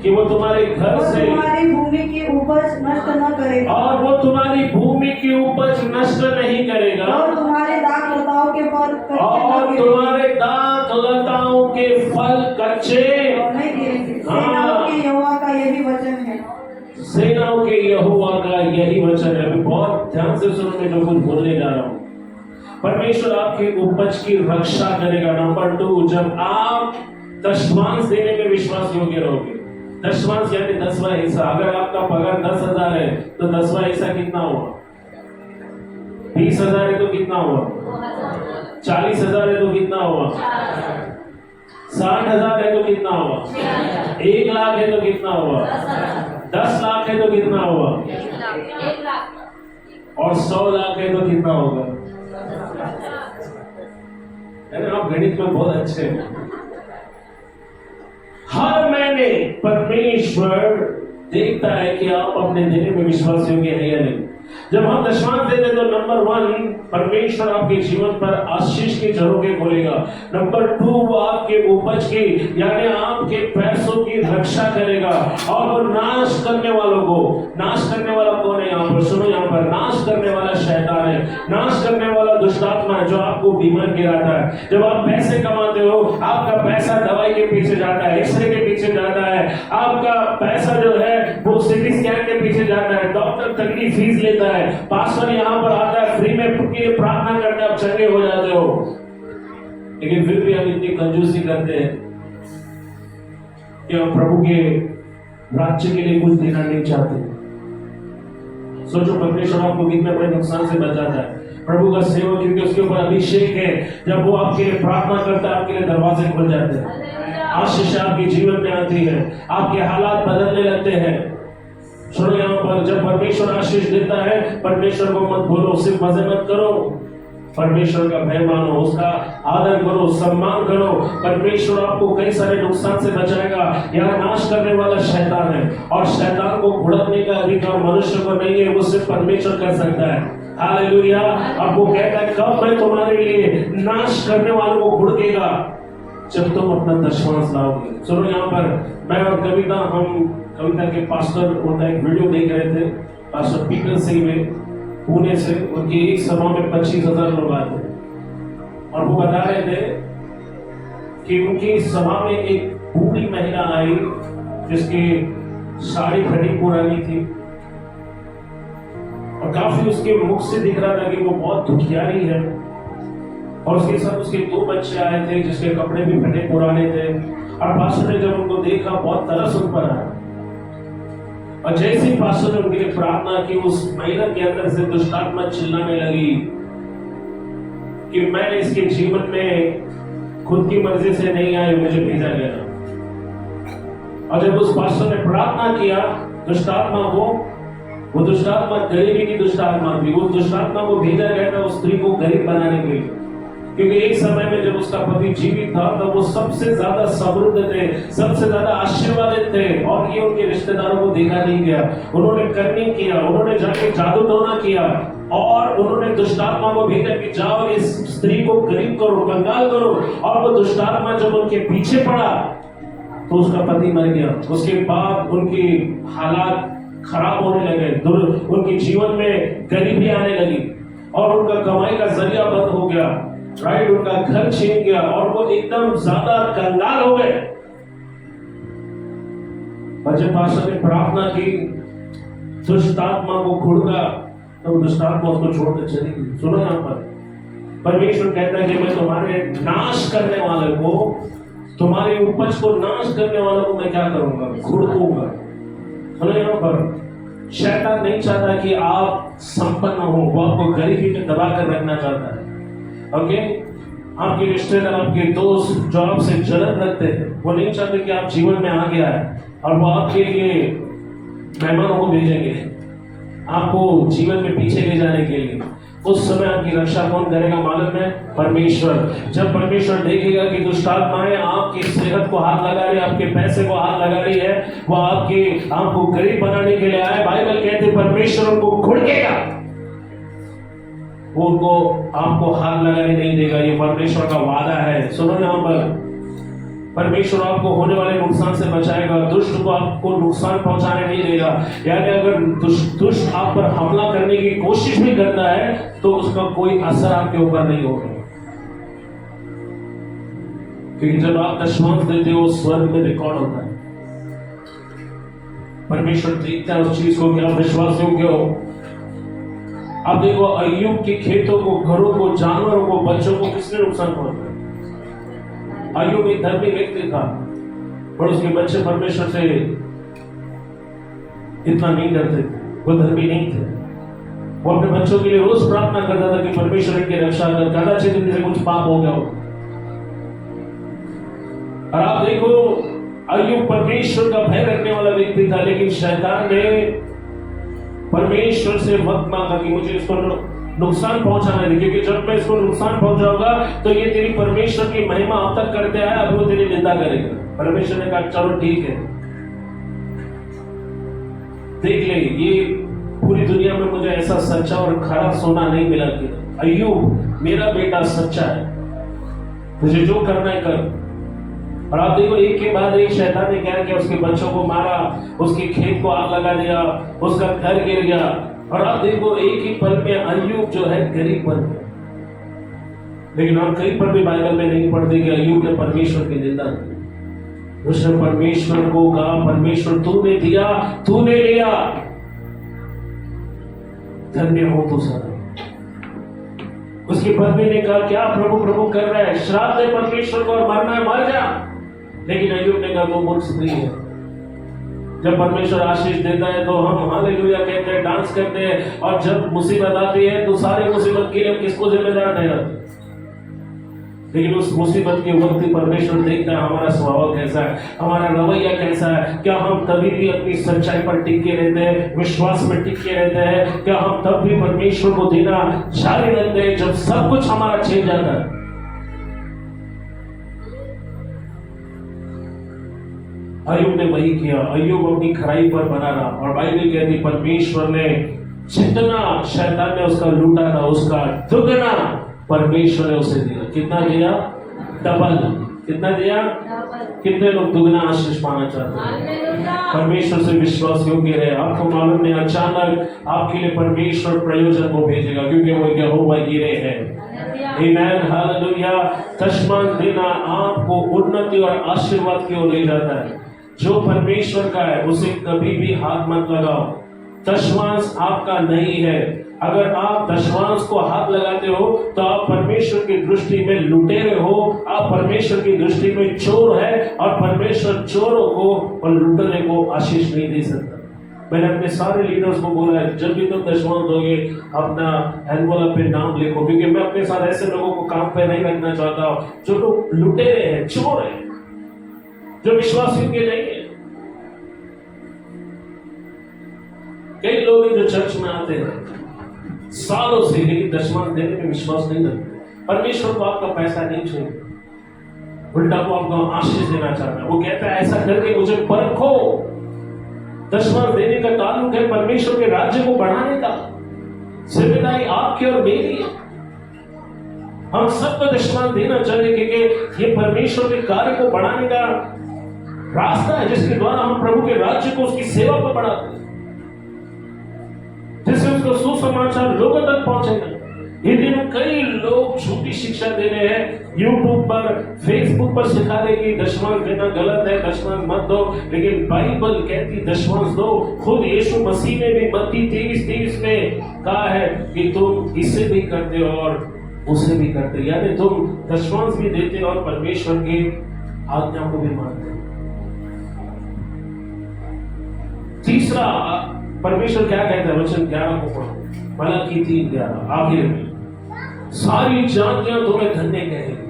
कि वो तुम्हारे घर और से, तुम्हारी भूमि की उपज नष्ट न करेगा, और वो तुम्हारी भूमि की उपज नष्ट नहीं करेगा, और तुम्हारे दाख लताओं के फल कच्चे और न तुम्हारे दाख लताओं के फल कच्चे नहीं गिरेंगे। हाँ। सेनाओं के यहोवा का यही वचन है। सेनाओं के यहोवा का यही वचन है। अभी बहुत ध्यान से सुनो, मैं जो कुछ बोलने जा रहा हूँ। परमेश्वर आपकी उपज की रक्षा करेगा। नंबर 2, जब आप दशमांश देने में विश्वास योग्य रहोगे। दशमांश यानी 10वां हिस्सा। अगर आपका पगार 10,000 है तो 10वां हिस्सा कितना हुआ? 20,000 है तो कितना हुआ? 40,000 है तो कितना हुआ? 60,000 है तो कितना हुआ? 1 लाख है तो कितना हुआ? 10 लाख है तो कितना हुआ? और 100 लाख है तो कितना होगा? आप गणित में बहुत अच्छे हैं। हर महीने परमेश्वर देखता है कि आप अपने देने में विश्वास योग्य है या नहीं। जब हम दशमांश देते तो नंबर 1, परमेश्वर आपके जीवन पर आशीष के झरोखे खोलेगा। नंबर 2, वो आपके उपज की यानी आपके पैसों की रक्षा करेगा, और वो नाश करने वालों को, नाश करने वाला कौन है? यहाँ पर सुनो, यहाँ पर नाश करने वाला शैतान है, नाश करने वाला दुष्टात्मा है, जो आपको बीमार गिराता है। जब आप पैसे कमाते हो, आपका पैसा दवाई के पीछे जाता है, एक्सरे के पीछे जाता है, आपका पैसा जो है वो सिटी स्कैन के पीछे जाता है, डॉक्टर तगड़ी फीस लेता है, पास्टर यहाँ पर आता है, फ्री में प्रार्थना करते आप चंगे हो जाते हो। लेकिन फिर भी हम इतनी कंजूसी करते हैं कि हम प्रभु के राज्य के लिए कुछ देना नहीं चाहते। सोचो परमेश्वर आपको कितने बड़े नुकसान से बचाता है। प्रभु का सेवक, क्योंकि उसके ऊपर अभिषेक है, जब वो आपके लिए प्रार्थना करता है आपके लिए दरवाजे खुल जाते हैं, आशीष आपके जीवन में आती है, आपके हालात बदलने लगते हैं। सुनो यहाँ पर, जब परमेश्वर आशीष देता है, परमेश्वर को मत बोलो, सिर्फ मजे मत करो, परमेश्वर का भय मानो, उसका आदर करो, सम्मान करो। परमेश्वर आपको कई सारे नुकसान से बचाएगा। यहाँ नाश करने वाला शैतान है, और शैतान को भुड़कने का अधिकार मनुष्य को नहीं है, वो सिर्फ परमेश्वर कर सकता है। हालेलुया। अब वो कहता है कब मैं तुम्हारे लिए नाश करने वालों को घुड़केगा, जब तुम अपना दशमांश लाओगे। सुनो यहाँ पर मैं और कविता, हम कविता के पास्टर उनका एक वीडियो देख रहे थे, पास्टर पीटर सिंह में पुणे से, उनकी एक सभा में 25,000 लोग आते और वो बता रहे थे कि उनकी सभा में एक बूढ़ी महिला आई जिसकी साड़ी फटी पुरानी थी और काफी उसके मुख से दिख रहा था कि वो बहुत दुखियारी है, और उसके साथ उसके 2 बच्चे आए थे जिसके कपड़े भी फटे पुराने थे। और पास्टर ने जब उनको देखा बहुत तरस उन पर आया, और जैसे ही पास्टर ने उनके लिए प्रार्थना की, उस महिला के अंदर से दुष्टात्मा चिल्लाने लगी कि मैं इसके जीवन में खुद की मर्जी से नहीं आई, मुझे भेजा गया। और जब उस पास्टर ने प्रार्थना किया, दुष्टात्मा वो दुष्टात्मा गरीबी की दुष्टात्मा थी, वो दुष्टात्मा को भेजा गया था उस स्त्री को गरीब बनाने के लिए, क्योंकि एक समय में जब उसका पति जीवित था तब वो सबसे ज्यादा समृद्ध थे, सबसे ज्यादा आशीर्वादित थे, और ये उनके रिश्तेदारों को देखा नहीं गया। उन्होंने करनी किया, उन्होंने जाके जादू टोना किया और उन्होंने दुष्टात्मा को भेजा कि जाओ इस स्त्री को गरीब करो, कंगाल करो। और वो दुष्टात्मा जब उनके पीछे पड़ा तो उसका पति मर गया। उसके बाद उनकी हालात खराब होने लगे, उनके जीवन में गरीबी आने लगी और उनका कमाई का जरिया बंद हो गया, राइट, उनका घर छीन गया और वो एकदम ज्यादा कंगाल हो गए। और जब पास्टर ने प्रार्थना की, दुष्टात्मा को घुड़का, तो दुष्टात्मा उसको छोड़कर चली गई। सुनो यहाँ पर परमेश्वर कहता है कि मैं तुम्हारे नाश करने वाले को, तुम्हारी उपज को नाश करने वालों को मैं क्या करूंगा, घुड़कूंगा। सुनो यहाँ पर शैतान नहीं चाहता कि आप संपन्न हो, वो आपको गरीबी में दबा कर रखना चाहता है। ओके, आपके रिश्तेदार, आपके दोस्त जो आपसे जलन रखते हैं, वो नहीं चाहते कि आप जीवन में आगे आए, और वो आपके लिए मेहमानों को भेजेंगे आपको जीवन में पीछे ले जाने के लिए। उस समय आपकी रक्षा कौन करेगा मालूम है? परमेश्वर। जब परमेश्वर देखेगा कि दुष्टात्माएं आपकी सेहत को हाथ लगा रही है, आपके पैसे को हाथ लगा रही है, वो आपको गरीब बनाने के लिए आए, बाइबल कहते परमेश्वर उनको घुड़केगा, वो उनको आपको हाथ लगाने नहीं देगा। ये परमेश्वर का वादा है। सुनो यहाँ पर परमेश्वर आपको होने वाले नुकसान से बचाएगा, दुष्ट को आपको नुकसान पहुंचाने नहीं देगा। यानी अगर दुष्ट आप पर हमला करने की कोशिश भी करता है तो उसका कोई असर आपके ऊपर नहीं होगा, क्योंकि जब आप दशमांश देते हो स्वर्ग में रिकॉर्ड होता है। परमेश्वर देखता है उस चीज को कि आप विश्वास योग्य हो। अब देखो अय्यूब के खेतों को, घरों को, जानवरों को, बच्चों को किसने नुकसान पहुंचाया? अय्यूब एक धर्मी व्यक्ति था, पर उसके बच्चे परमेश्वर से इतना नहीं डरते थे, वो धर्मी नहीं थे। वो अपने बच्चों के लिए रोज प्रार्थना करता था कि परमेश्वर इनकी रक्षा कर, कदाचित इनसे कुछ पाप हो गया हो। और आप देखो अय्यूब परमेश्वर का भय रखने वाला व्यक्ति था, लेकिन शैतान ने परमेश्वर से मत मांगा कि मुझे इसको नुकसान पहुंचाना है, क्योंकि जब मैं इसको नुकसान पहुंचाऊंगा तो ये तेरी परमेश्वर की महिमा अब तक करते आया, अब वो तेरी निंदा करेगा। परमेश्वर ने कहा चलो ठीक है, देख ले, ये पूरी दुनिया में मुझे ऐसा सच्चा और खरा सोना नहीं मिला कि अय्यूब मेरा बेटा सच्चा है, तुझे जो करना है कर। और आप देखो एक के बाद एक शैतान ने क्या किया, उसके बच्चों को मारा, उसके खेत को आग लगा दिया, उसका घर गिर गया। और आप देखो एक ही पल में अय्यूब जो है गरीब बन गया। लेकिन हम कहीं पर भी बाइबल में नहीं पढ़ते कि अय्यूब ने परमेश्वर की निंदा की। उसने परमेश्वर को कहा परमेश्वर तूने दिया, तूने लिया, धन्य हो तू सदा। उसकी पत्नी ने कहा क्या प्रभु प्रभु कर रहा है, श्राप दे परमेश्वर को और मरना है मर जा। लेकिन अय्यूब ने कहा वो मूर्ख स्त्री है। जब परमेश्वर आशीष देता है तो हम हालेलुया कहते हैं, डांस करते हैं, और जब मुसीबत आती है तो सारी मुसीबत के लिए हम किसको जिम्मेदार ठहराते हैं? लेकिन उस मुसीबत के वक्त ही परमेश्वर देखता है हमारा स्वभाव कैसा है, हमारा रवैया कैसा है। क्या हम तभी भी अपनी सच्चाई पर टिके रहते हैं, विश्वास में टिके रहते हैं? क्या हम तब भी परमेश्वर को देना जारी रखते हैं जब सब कुछ हमारा छिन जाता है? अय्यूब ने वही किया। अय्यूब अपनी खराई पर बना रहा, और बाइबल कहती परमेश्वर ने जितना शैतान ने उसका लूटा था उसका दुगना परमेश्वर ने उसे दिया। कितना दिया? डबल। कितना दिया? कितने लोग दुगना आशीष पाना चाहते हैं? परमेश्वर से विश्वास योग्य रहे। आपको मालूम नहीं, अचानक आपके लिए परमेश्वर प्रयोजन को भेजेगा, क्योंकि वो यहोवा गिरे है। आमीन, हालेलुया। दशमांश देना आपको उन्नति और आशीर्वाद की ओर ले जाता है। जो परमेश्वर का है उसे कभी भी हाथ मत लगाओ। दशमांश आपका नहीं है। अगर आप दशमांश को हाथ लगाते हो तो आप परमेश्वर की दृष्टि में लुटेरे हो, आप परमेश्वर की दृष्टि में चोर है, और परमेश्वर चोरों को और लुटेरे को आशीष नहीं दे सकता। मैंने अपने सारे लीडर्स को बोला है, जब भी तुम दशमांश दोगे अपना एनवलप पे नाम लिखो, क्योंकि मैं अपने साथ ऐसे लोगों को काम पे नहीं रखना चाहता जो लोग लुटेरे हैं, चोर हैं, जो विश्वास योग्य नहीं है। कई लोग हैं जो चर्च में आते हैं सालों से, लेकिन दशमांश देने में विश्वास नहीं रखते। परमेश्वर को आपका पैसा नहीं चाहिए, उल्टा वो आपको आशीष देना चाहता है। वो कहता है ऐसा करके मुझे परखो। दशमांश देने का ताल्लुक है परमेश्वर के राज्य को बढ़ाने का। जिम्मेदारी आपकी और मेरी है। हम सबको दशमांश देना चाहिए, क्योंकि ये परमेश्वर के कार्य को बढ़ाने का रास्ता है, जिसके द्वारा हम प्रभु के राज्य को, उसकी सेवा को बढ़ाते हैं, जिससे उसको सुसमाचार लोगों तक पहुंचेगा। ये दिनों कई लोग झूठी शिक्षा दे रहे हैं, यूट्यूब पर, फेसबुक पर सिखा रहे कि दशमांश देना गलत है, दशमांश मत दो, लेकिन बाइबल कहती दशमांश दो। खुद यीशु मसीह ने भी मत्ती 23:23 में कहा है कि तुम इसे भी करते हो और उसे भी करते, यानी तुम दशमांश भी देते और परमेश्वर की आज्ञा को भी मानते। तीसरा, परमेश्वर क्या कहता है? वचन 11 को पढ़ो, मलाकी 3:11 आखिर में, सारी जातियां तुम्हें धन्य कहेंगी।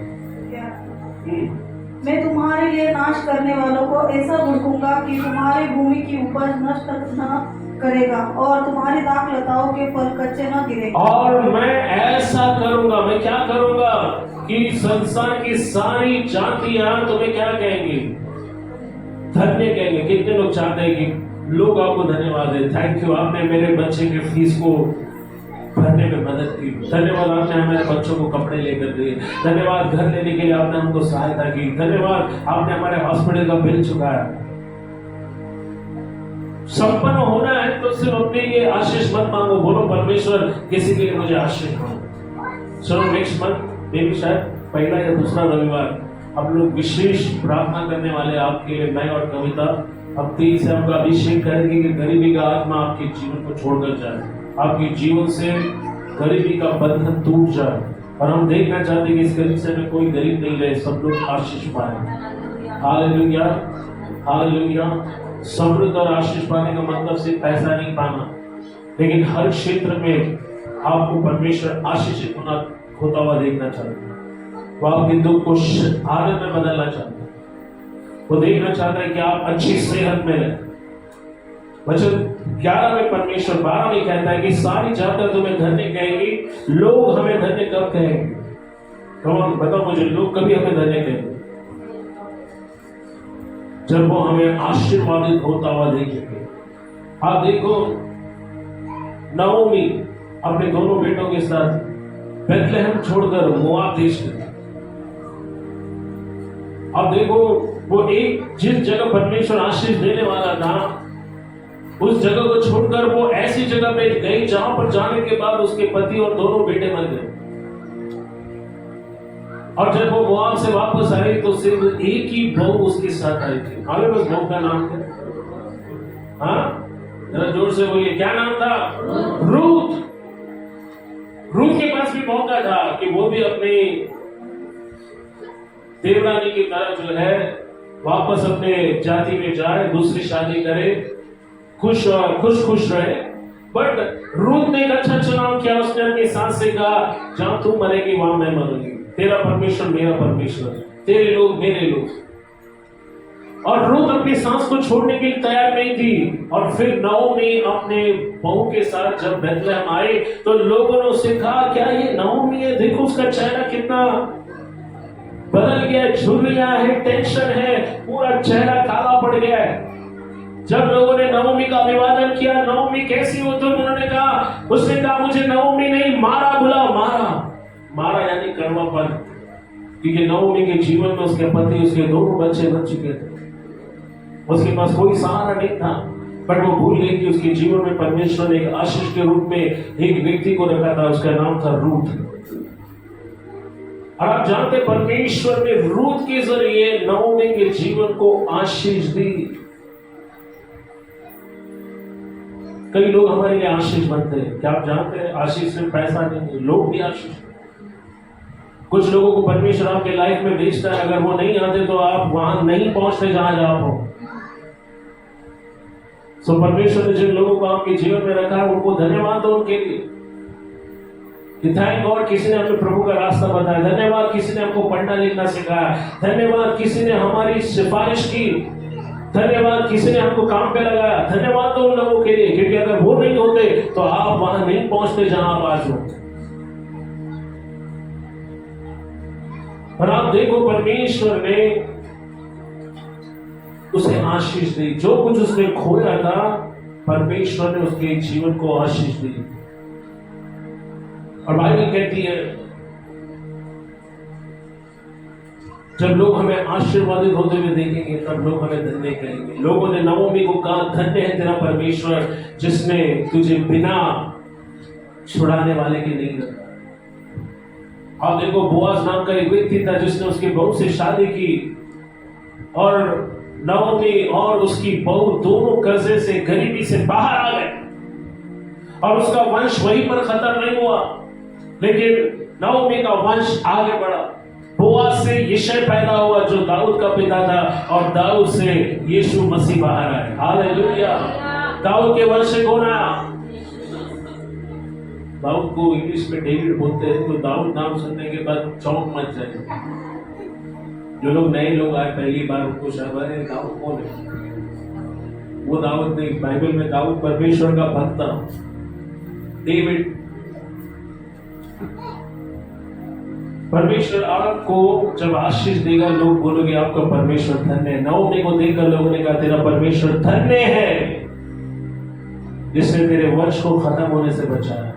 मैं तुम्हारे लिए नाश करने वालों को ऐसा भड़कूंगा कि तुम्हारी भूमि की उपज नष्ट न करेगा और तुम्हारी दाख लताओं के फल कच्चे न गिरेंगे। और मैं ऐसा करूंगा, मैं क्या करूंगा कि संसार की सारी जातियां तुम्हें क्या कहेंगी? धन्य कहेंगे। कितने लोग चाहते हैं कि लोग आपको धन्यवाद दें? थैंक यू, आपने मेरे बच्चे के फीस को भरने में मदद की। धन्यवाद, आपने हमारे बच्चों को कपड़े लेकर दिए। धन्यवाद, घर लेने के लिए आपने हमको सहायता की। धन्यवाद, आपने हमारे हॉस्पिटल का बिल चुकाया। संपन्न होना है तो सिर्फ अपने लिए आशीष मत मांगो, बोलो परमेश्वर किसी के लिए मुझे आशीष मांगो। चलो नेक्स्ट मंथ मे भी शायद पहला या दूसरा रविवार हम लोग विशेष प्रार्थना करने वाले आपके लिए, मैं और कविता। अब 23 से आपका अभिषेक करेंगे कि गरीबी का आत्मा आपके जीवन को छोड़कर जाए, आपके जीवन से गरीबी का बंधन टूट जाए। और हम देखना चाहते हैं कि इस कलीसिया में कोई गरीब नहीं रहे, सब लोग आशीष पाए। Hallelujah, hallelujah. समृद्ध और आशीष पाने का मतलब सिर्फ पैसा नहीं पाना, लेकिन हर क्षेत्र में आपको परमेश्वर आशीषित होता हुआ देखना चाहते हैं। वो आपके दुख को आनंद में बदलना चाहते हैं। वो देखना चाहता है कि आप अच्छी सेहत में रहें। वचन 11 में परमेश्वर 12 में कहता है कि सारी जातियां तुम्हें धन्य कहेंगी। लोग हमें धन्य कब कहेंगे? कौन बताओ मुझे, लोग कभी हमें धन्य कहेंगे? जब वो हमें आशीर्वादित होता हुआ देखेंगे। आप देखो, नओमी अपने दोनों बेटों के साथ बेथलेहम छोड़कर मोआब देश में। अब देखो, वो एक जिस जगह परमेश्वर आशीष देने वाला था, उस जगह को छोड़कर वो ऐसी जगह पे गई जहां पर जाने के बाद उसके पति और दोनों बेटे मर गए। और जब वो मोआब से वापस आई तो सिर्फ एक ही बहू उसके साथ आई थी। मालूम है उस बहू का नाम क्या? हाँ, जरा जोर से बोलिए, क्या नाम था? रूथ। रूथ के पास भी मौका था कि वो भी अपनी देवरानी की तरह जो है वापस अपने जाति में जाए, दूसरी शादी करे, खुश रहे। बट रूथ ने एक अच्छा चुनाव किया। उसने अपनी सास से कहा, जहां तू मरेगी वहां मैं मरूंगी। तेरा परमेश्वर मेरा परमेश्वर, तेरे लोग मेरे लोग। और रूथ अपनी सास को छोड़ने के लिए तैयार नहीं थी। और फिर नओमी अपने बहू के साथ जब बेथलेहम आए तो लोगों ने उससे कहा, क्या ये नओमी है? देखो उसका चेहरा कितना बदल गया, झुर्रियां है, टेंशन है, पूरा चेहरा काला पड़ गया है। जब लोगों ने नवमी का अभिवादन किया, नवमी कैसी हो तुम, उन्होंने कहा, उसने कहा मुझे नवमी नहीं मारा बुलाओ। मारा यानी कड़वापन, क्योंकि नवमी के जीवन में उसके पति, उसके 2 बच्चे बच चुके थे, उसके पास कोई सहारा नहीं था। बट वो भूल गई कि उसके जीवन में परमेश्वर ने एक आशीष के रूप में एक व्यक्ति को रखा था, उसका नाम था रूथ। और आप जानते परमेश्वर ने रूथ के जरिए नवमी के जीवन को आशीष दी। कई लोग हमारे लिए आशीष बनते हैं, क्या आप जानते हैं? आशीष सिर्फ पैसा नहीं, लोग भी आशीष। कुछ लोगों को परमेश्वर आपके लाइफ में भेजता है, अगर वो नहीं आते तो आप वहां नहीं पहुंचते जहां आप हो। सो परमेश्वर ने जिन लोगों को आपके जीवन में रखा है, उनको धन्यवाद दो उनके लिए कि थैंक गॉड किसी ने हमें प्रभु का रास्ता बताया, धन्यवाद किसी ने हमको पढ़ना लिखना सिखाया, धन्यवाद किसी ने हमारी सिफारिश की, धन्यवाद किसी ने हमको काम पे लगाया। धन्यवाद दो उन लोगों के लिए, क्योंकि अगर वो नहीं होते तो आप वहां नहीं पहुंचते जहां आप आज हो। और आप देखो परमेश्वर ने उसे आशीष दी, जो कुछ उसने खोया था परमेश्वर ने उसके जीवन को आशीष दी। और बाइबल कहती है जब लोग हमें आशीर्वादित होते हुए देखेंगे तब लोग हमें धन्य कहेंगे। लोगों ने नवमी को कहा, धन्य है तेरा परमेश्वर जिसने तुझे बिना छुड़ाने वाले के नहीं रखा। आप देखो बोआज नाम का एक व्यक्ति था जिसने उसकी बहू से शादी की, और नवमी और उसकी बहू दोनों कर्जे से, गरीबी से बाहर आ गए, और उसका वंश वहीं पर खत्म नहीं हुआ, लेकिन नवमी का वंश आगे बढ़ा। बोआज से यिशै पैदा हुआ जो दाऊद का पिता था, और दाऊद से यीशु मसीह बाहर आए। हालेलुया। दाऊद के वंश से कौन आया? दाऊद को इंग्लिश में डेविड बोलते हैं, तो दाऊद नाम सुनने के बाद चौंक मच जाए। जो लोग नए लोग आए पहली बार, उनको शायद दाऊद कौन है? वो दाऊद नहीं, बाइबल में दाऊद परमेश्वर का भक्त था। डेविड, परमेश्वर आपको जब आशीष देगा लोग बोलोगे आपका परमेश्वर धन्य है। नवमी को देखकर लोगों ने कहा तेरा परमेश्वर धन्य है जिसने तेरे वंश को खत्म होने से बचाया।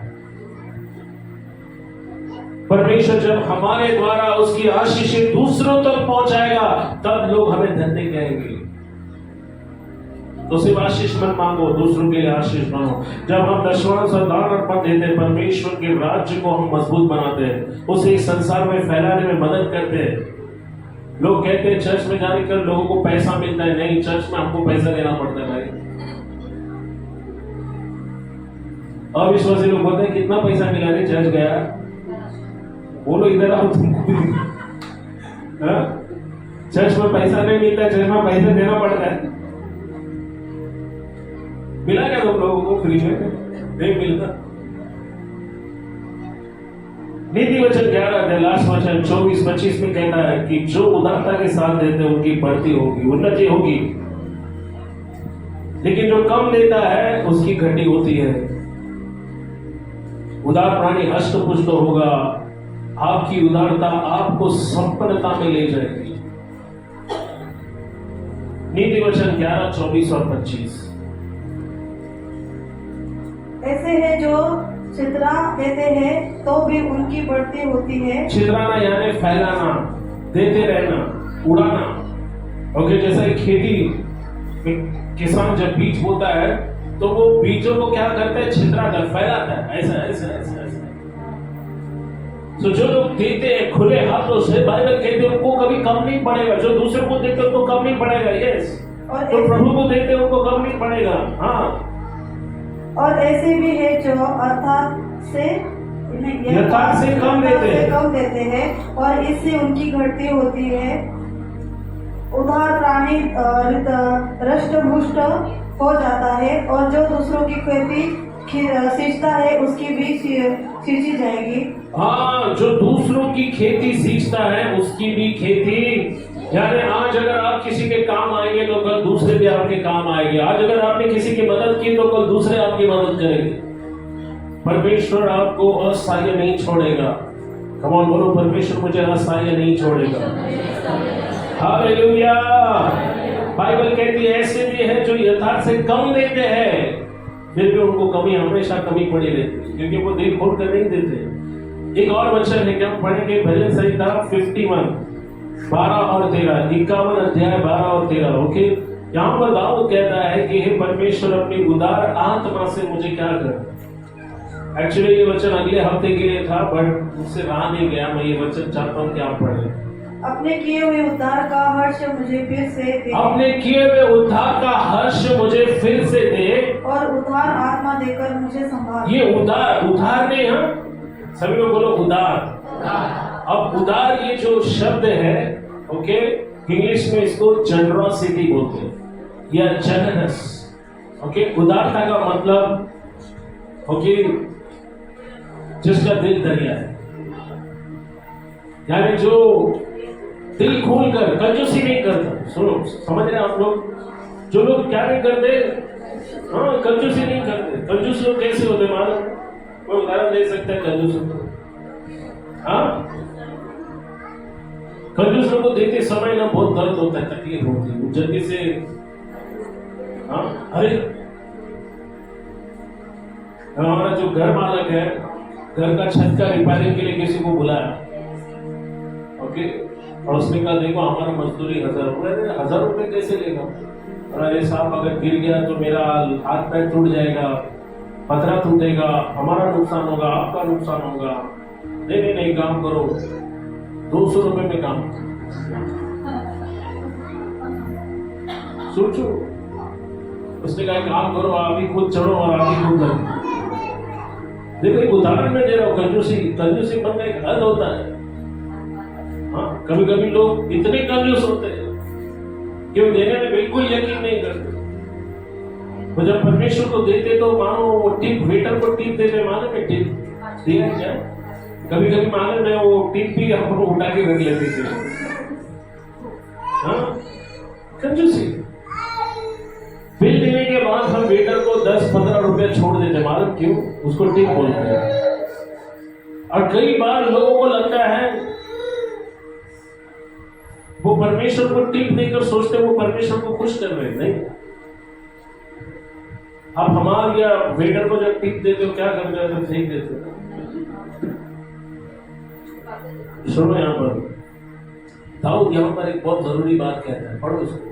परमेश्वर जब हमारे द्वारा उसकी आशीषें दूसरों तक पहुंचाएगा तब लोग हमें धन्य कहेंगे। तो सिर्फ आशीष मत मांगो, दूसरों के लिए आशीष मांगो। जब हम दशमांश और दान अर्पण देते हैं, परमेश्वर के राज्य को हम मजबूत बनाते हैं, उसे इस संसार में फैलाने में मदद करते हैं। लोग कहते हैं चर्च में जाने कर लोगों को पैसा मिलता है, नहीं, चर्च में हमको पैसा देना पड़ता है भाई। अविश्वासी लोग बोलते हैं कितना पैसा मिला नहीं, चर्च गया, बोलो इधर आओ तुमको। चर्च में पैसा नहीं मिलता, चर्च में पैसा देना पड़ता है। मिला क्या तुम लोगों को फ्री में? नहीं मिलता। नीति वचन 11 लास्ट वचन 24-25 में कहता है कि जो उदारता के साथ देते हैं उनकी बढ़ती होगी, उन्नति होगी, लेकिन जो कम देता है उसकी घटी होती है। उदार प्राणी हष्ट पुष्ट होगा, आपकी उदारता आपको संपन्नता में ले जाएगी। नीति वचन 11, 24 और 25। ऐसे है जो छितरा देते हैं तो भी उनकी बढ़ती होती है। छितराना यानी फैलाना, देते रहना, उड़ाना। ओके, जैसा एक खेती में किसान जब बीज बोता है तो वो बीजों को क्या करता है? छितराता है, फैलाता है, ऐसा ऐसा ऐसा ऐसा। तो जो लोग देते हैं खुले हाथों से, बाइबल कहते हैं उनको कभी कम नहीं पड़ेगा। जो दूसरों को देते उनको कम नहीं पड़ेगा। यस, तो प्रभु को देते उनको कम नहीं पड़ेगा। हाँ, और ऐसे भी है जो अर्थात से कम देते हैं और इससे उनकी घटती होती है। उदार प्राणी रष्ट-पुष्ट हो जाता है और जो दूसरों की खेती सींचता है उसकी भी सींची जाएगी। हाँ, जो दूसरों की खेती सींचता है उसकी भी खेती, यानी आज अगर आप किसी के काम आएंगे तो कल दूसरे भी आपके काम आएंगे। आज अगर आपने किसी की मदद की तो कल दूसरे आपकी मदद करेंगे। परमेश्वर आपको असहाय नहीं छोड़ेगा। कम ऑन बोलो, परमेश्वर मुझे असहाय नहीं छोड़ेगा। हालेलुया। बाइबल कहती है ऐसे भी है जो यथार्थ से कम देते हैं, फिर भी उनको कमी हमेशा कमी पड़ी रहती है, क्योंकि वो दिल खोल कर नहीं देते। एक और वचन है कि हम पढ़ेंगे भजन संहिता 51 12 और 13, 51 अध्याय 12 और 13। ओके, यहाँ पर दाऊद कहता है कि हे परमेश्वर अपनी उदार आत्मा से मुझे क्या कर। एक्चुअली ये वचन अगले हफ्ते के लिए था, बट मुझसे रहा नहीं गया, मैं ये वचन चाहता हूँ कि आप पढ़ें। अपने किए हुए उद्धार का हर्ष मुझे फिर से दे, अपने किए हुए उद्धार का हर्ष मुझे फिर से दे, और उद्धार आत्मा देकर मुझे संभाल। ये उदार, उधार नहीं है, सभी लोग बोलो उदार। अब उदार ये जो शब्द है, ओके, इंग्लिश में इसको जनरॉसिटी बोलते हैं या जनरस। ओके, उदारता का मतलब ओके जिसका दिल दरिया है, यानी जो दिल खोलकर कंजूसी नहीं करता। सुनो, समझ रहे हैं आप लोग? जो लोग क्या नहीं करते, हाँ, कंजूसी नहीं करते। कंजूस लोग कैसे होते मालूम? कोई उदाहरण दे सकते हैं कंजूस को? हाँ, कंजूस लोग को देते समय ना बहुत दर्द होता है, तकलीफ होती है, जल्दी से हाँ, अरे हमारा जो घर मालक है, घर का छत का रिपेयरिंग के लिए किसी को बुलाया, ओके, और उसने कहा देखो हमारा मजदूरी 1000 रुपए, 1000 रुपए कैसे लेगा? अरे साहब अगर गिर गया तो मेरा हाथ पैर टूट जाएगा, पथरा टूटेगा, हमारा नुकसान होगा, आपका नुकसान होगा। नहीं, नहीं काम करो, 200 रुपए में काम। सोचो, उसने कहा काम करो, आप ही खुद चढ़ो और आप ही खुद करो। देखो एक उदाहरण में दे रहा हूं, कंजूसी बनना एक हद होता है। हाँ, कभी कभी लोग इतने कंजूस होते हैं कि वो देने में बिल्कुल यकीन नहीं करते। वो जब परमेश्वर को देते तो मानो वो टिप, वेटर को टिप देते, मानो में टिप दिया क्या, कभी कभी मालूम है वो टिप भी हम उठा के रख लेते थे। हाँ, कंजूसी। बिल देने के बाद हम वेटर को 10-15 रुपए छोड़ देते, मालूम क्यों? उसको टिप बोलते हैं। और कई बार लोगों को लगता है वो परमेश्वर को टिप देकर सोचते वो परमेश्वर को खुश कर रहे हैं। नहीं, आप हमारे या वेटर को जब टिप देते हो क्या करते हो? फेंक देते हो। सुनो, यहाँ पर दाऊद यहाँ पर एक बहुत जरूरी बात कहता है, पढ़ो उसको,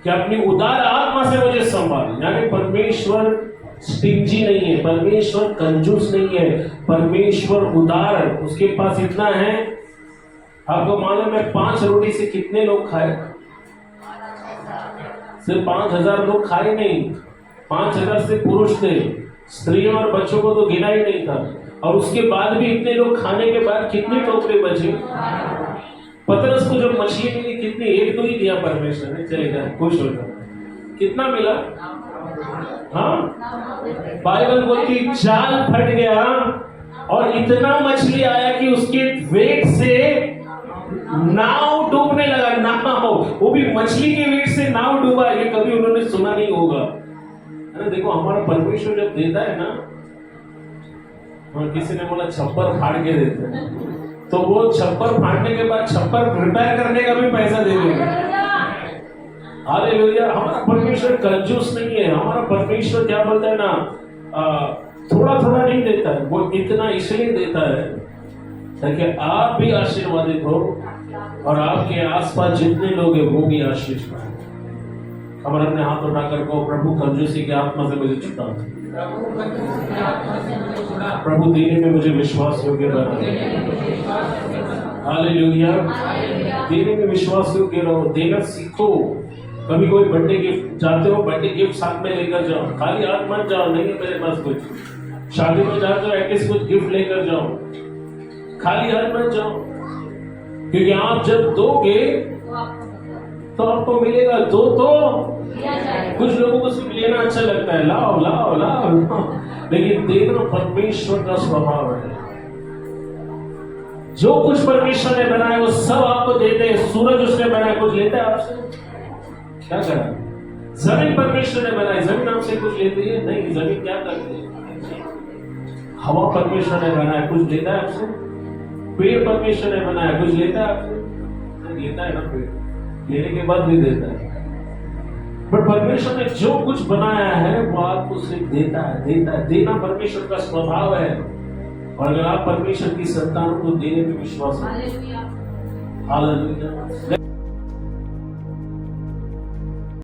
कि अपनी उदार आत्मा से मुझे संभाल। यानी परमेश्वर स्टिंजी नहीं है, परमेश्वर कंजूस नहीं है, परमेश्वर उदार है। उसके पास इतना है, आपको मालूम है 5 रोटी से कितने लोग खाए? सिर्फ 5000 लोग खाए नहीं, 5000 से पुरुष थे, स्त्रियों और बच्चों को तो गिना ही नहीं था। और उसके बाद भी इतने लोग खाने के बाद कितने टोकरे बचे? पतरस को जब मछली मिली कितनी? 1-2 ही दिया परमेश्वर ने, चलेगा खुश हो जाओ। कितना मिला? हाँ, बाइबल बोलती जाल फट गया और इतना मछली आया कि उसके वेट से नाव डूबने लगा। नाव, वो भी मछली के वेट से नाव डूबा, ये कभी उन्होंने सुना नहीं होगा, है ना? देखो हमारा परमेश्वर जब देता है ना, और किसी ने बोला छप्पर फाड़ के देते हैं, तो वो छप्पर फाड़ने के बाद छप्पर रिपेयर करने का भी पैसा दे देंगे। हालेलुया। हमारा परमेश्वर कंजूस नहीं है। हमारा परमेश्वर क्या बोलता है ना, थोड़ा थोड़ा नहीं देता है, वो इतना इसलिए देता है ताकि आप भी आशीर्वादित हो और आपके आसपास जितने लोग हैं वो भी आशीष पाए। खबर अपने हाथ उठाकर कहो, प्रभु कंजूसी की आत्मा से मुझे छुड़ा, प्रभु देने में मुझे विश्वास योग्य बना। हालेलुया। देने में विश्वास योग्य रहो, देना सीखो। कभी कोई बर्थडे गिफ्ट जाते हो, बर्थडे गिफ्ट साथ में लेकर जाओ, खाली हाथ मत जाओ, नहीं है मेरे पास कुछ। शादी में जाते हो एटलीस्ट कुछ गिफ्ट लेकर जाओ, खाली हाथ मत जाओ, क्योंकि आप जब दोगे तो आपको मिलेगा। दो तो कुछ लोगों को सिर्फ लेना अच्छा लगता है, लाओ लाओ लाओ, लेकिन देना परमेश्वर का स्वभाव है। जो कुछ परमेश्वर ने बनाया वो सब आपको देते हैं। सूरज उसने बनाया, कुछ लेता है आपसे? क्या करा? जमीन परमेश्वर ने बनाई, जमीन आपसे कुछ लेती है? नहीं। जमीन क्या करती है? हवा परमेश्वर ने बनाया, कुछ लेता है आपसे? पेड़ परमेश्वर ने बनाया, कुछ लेता है आपसे? नहीं लेता है ना पेड़, लेने के बाद भी देता है। बट परमेश्वर ने जो कुछ बनाया है वो आपको सिर्फ देता है। देना परमेश्वर का स्वभाव है। और अगर आप परमेश्वर की संतानों को देने में विश्वास रखते हैं, हालेलुया।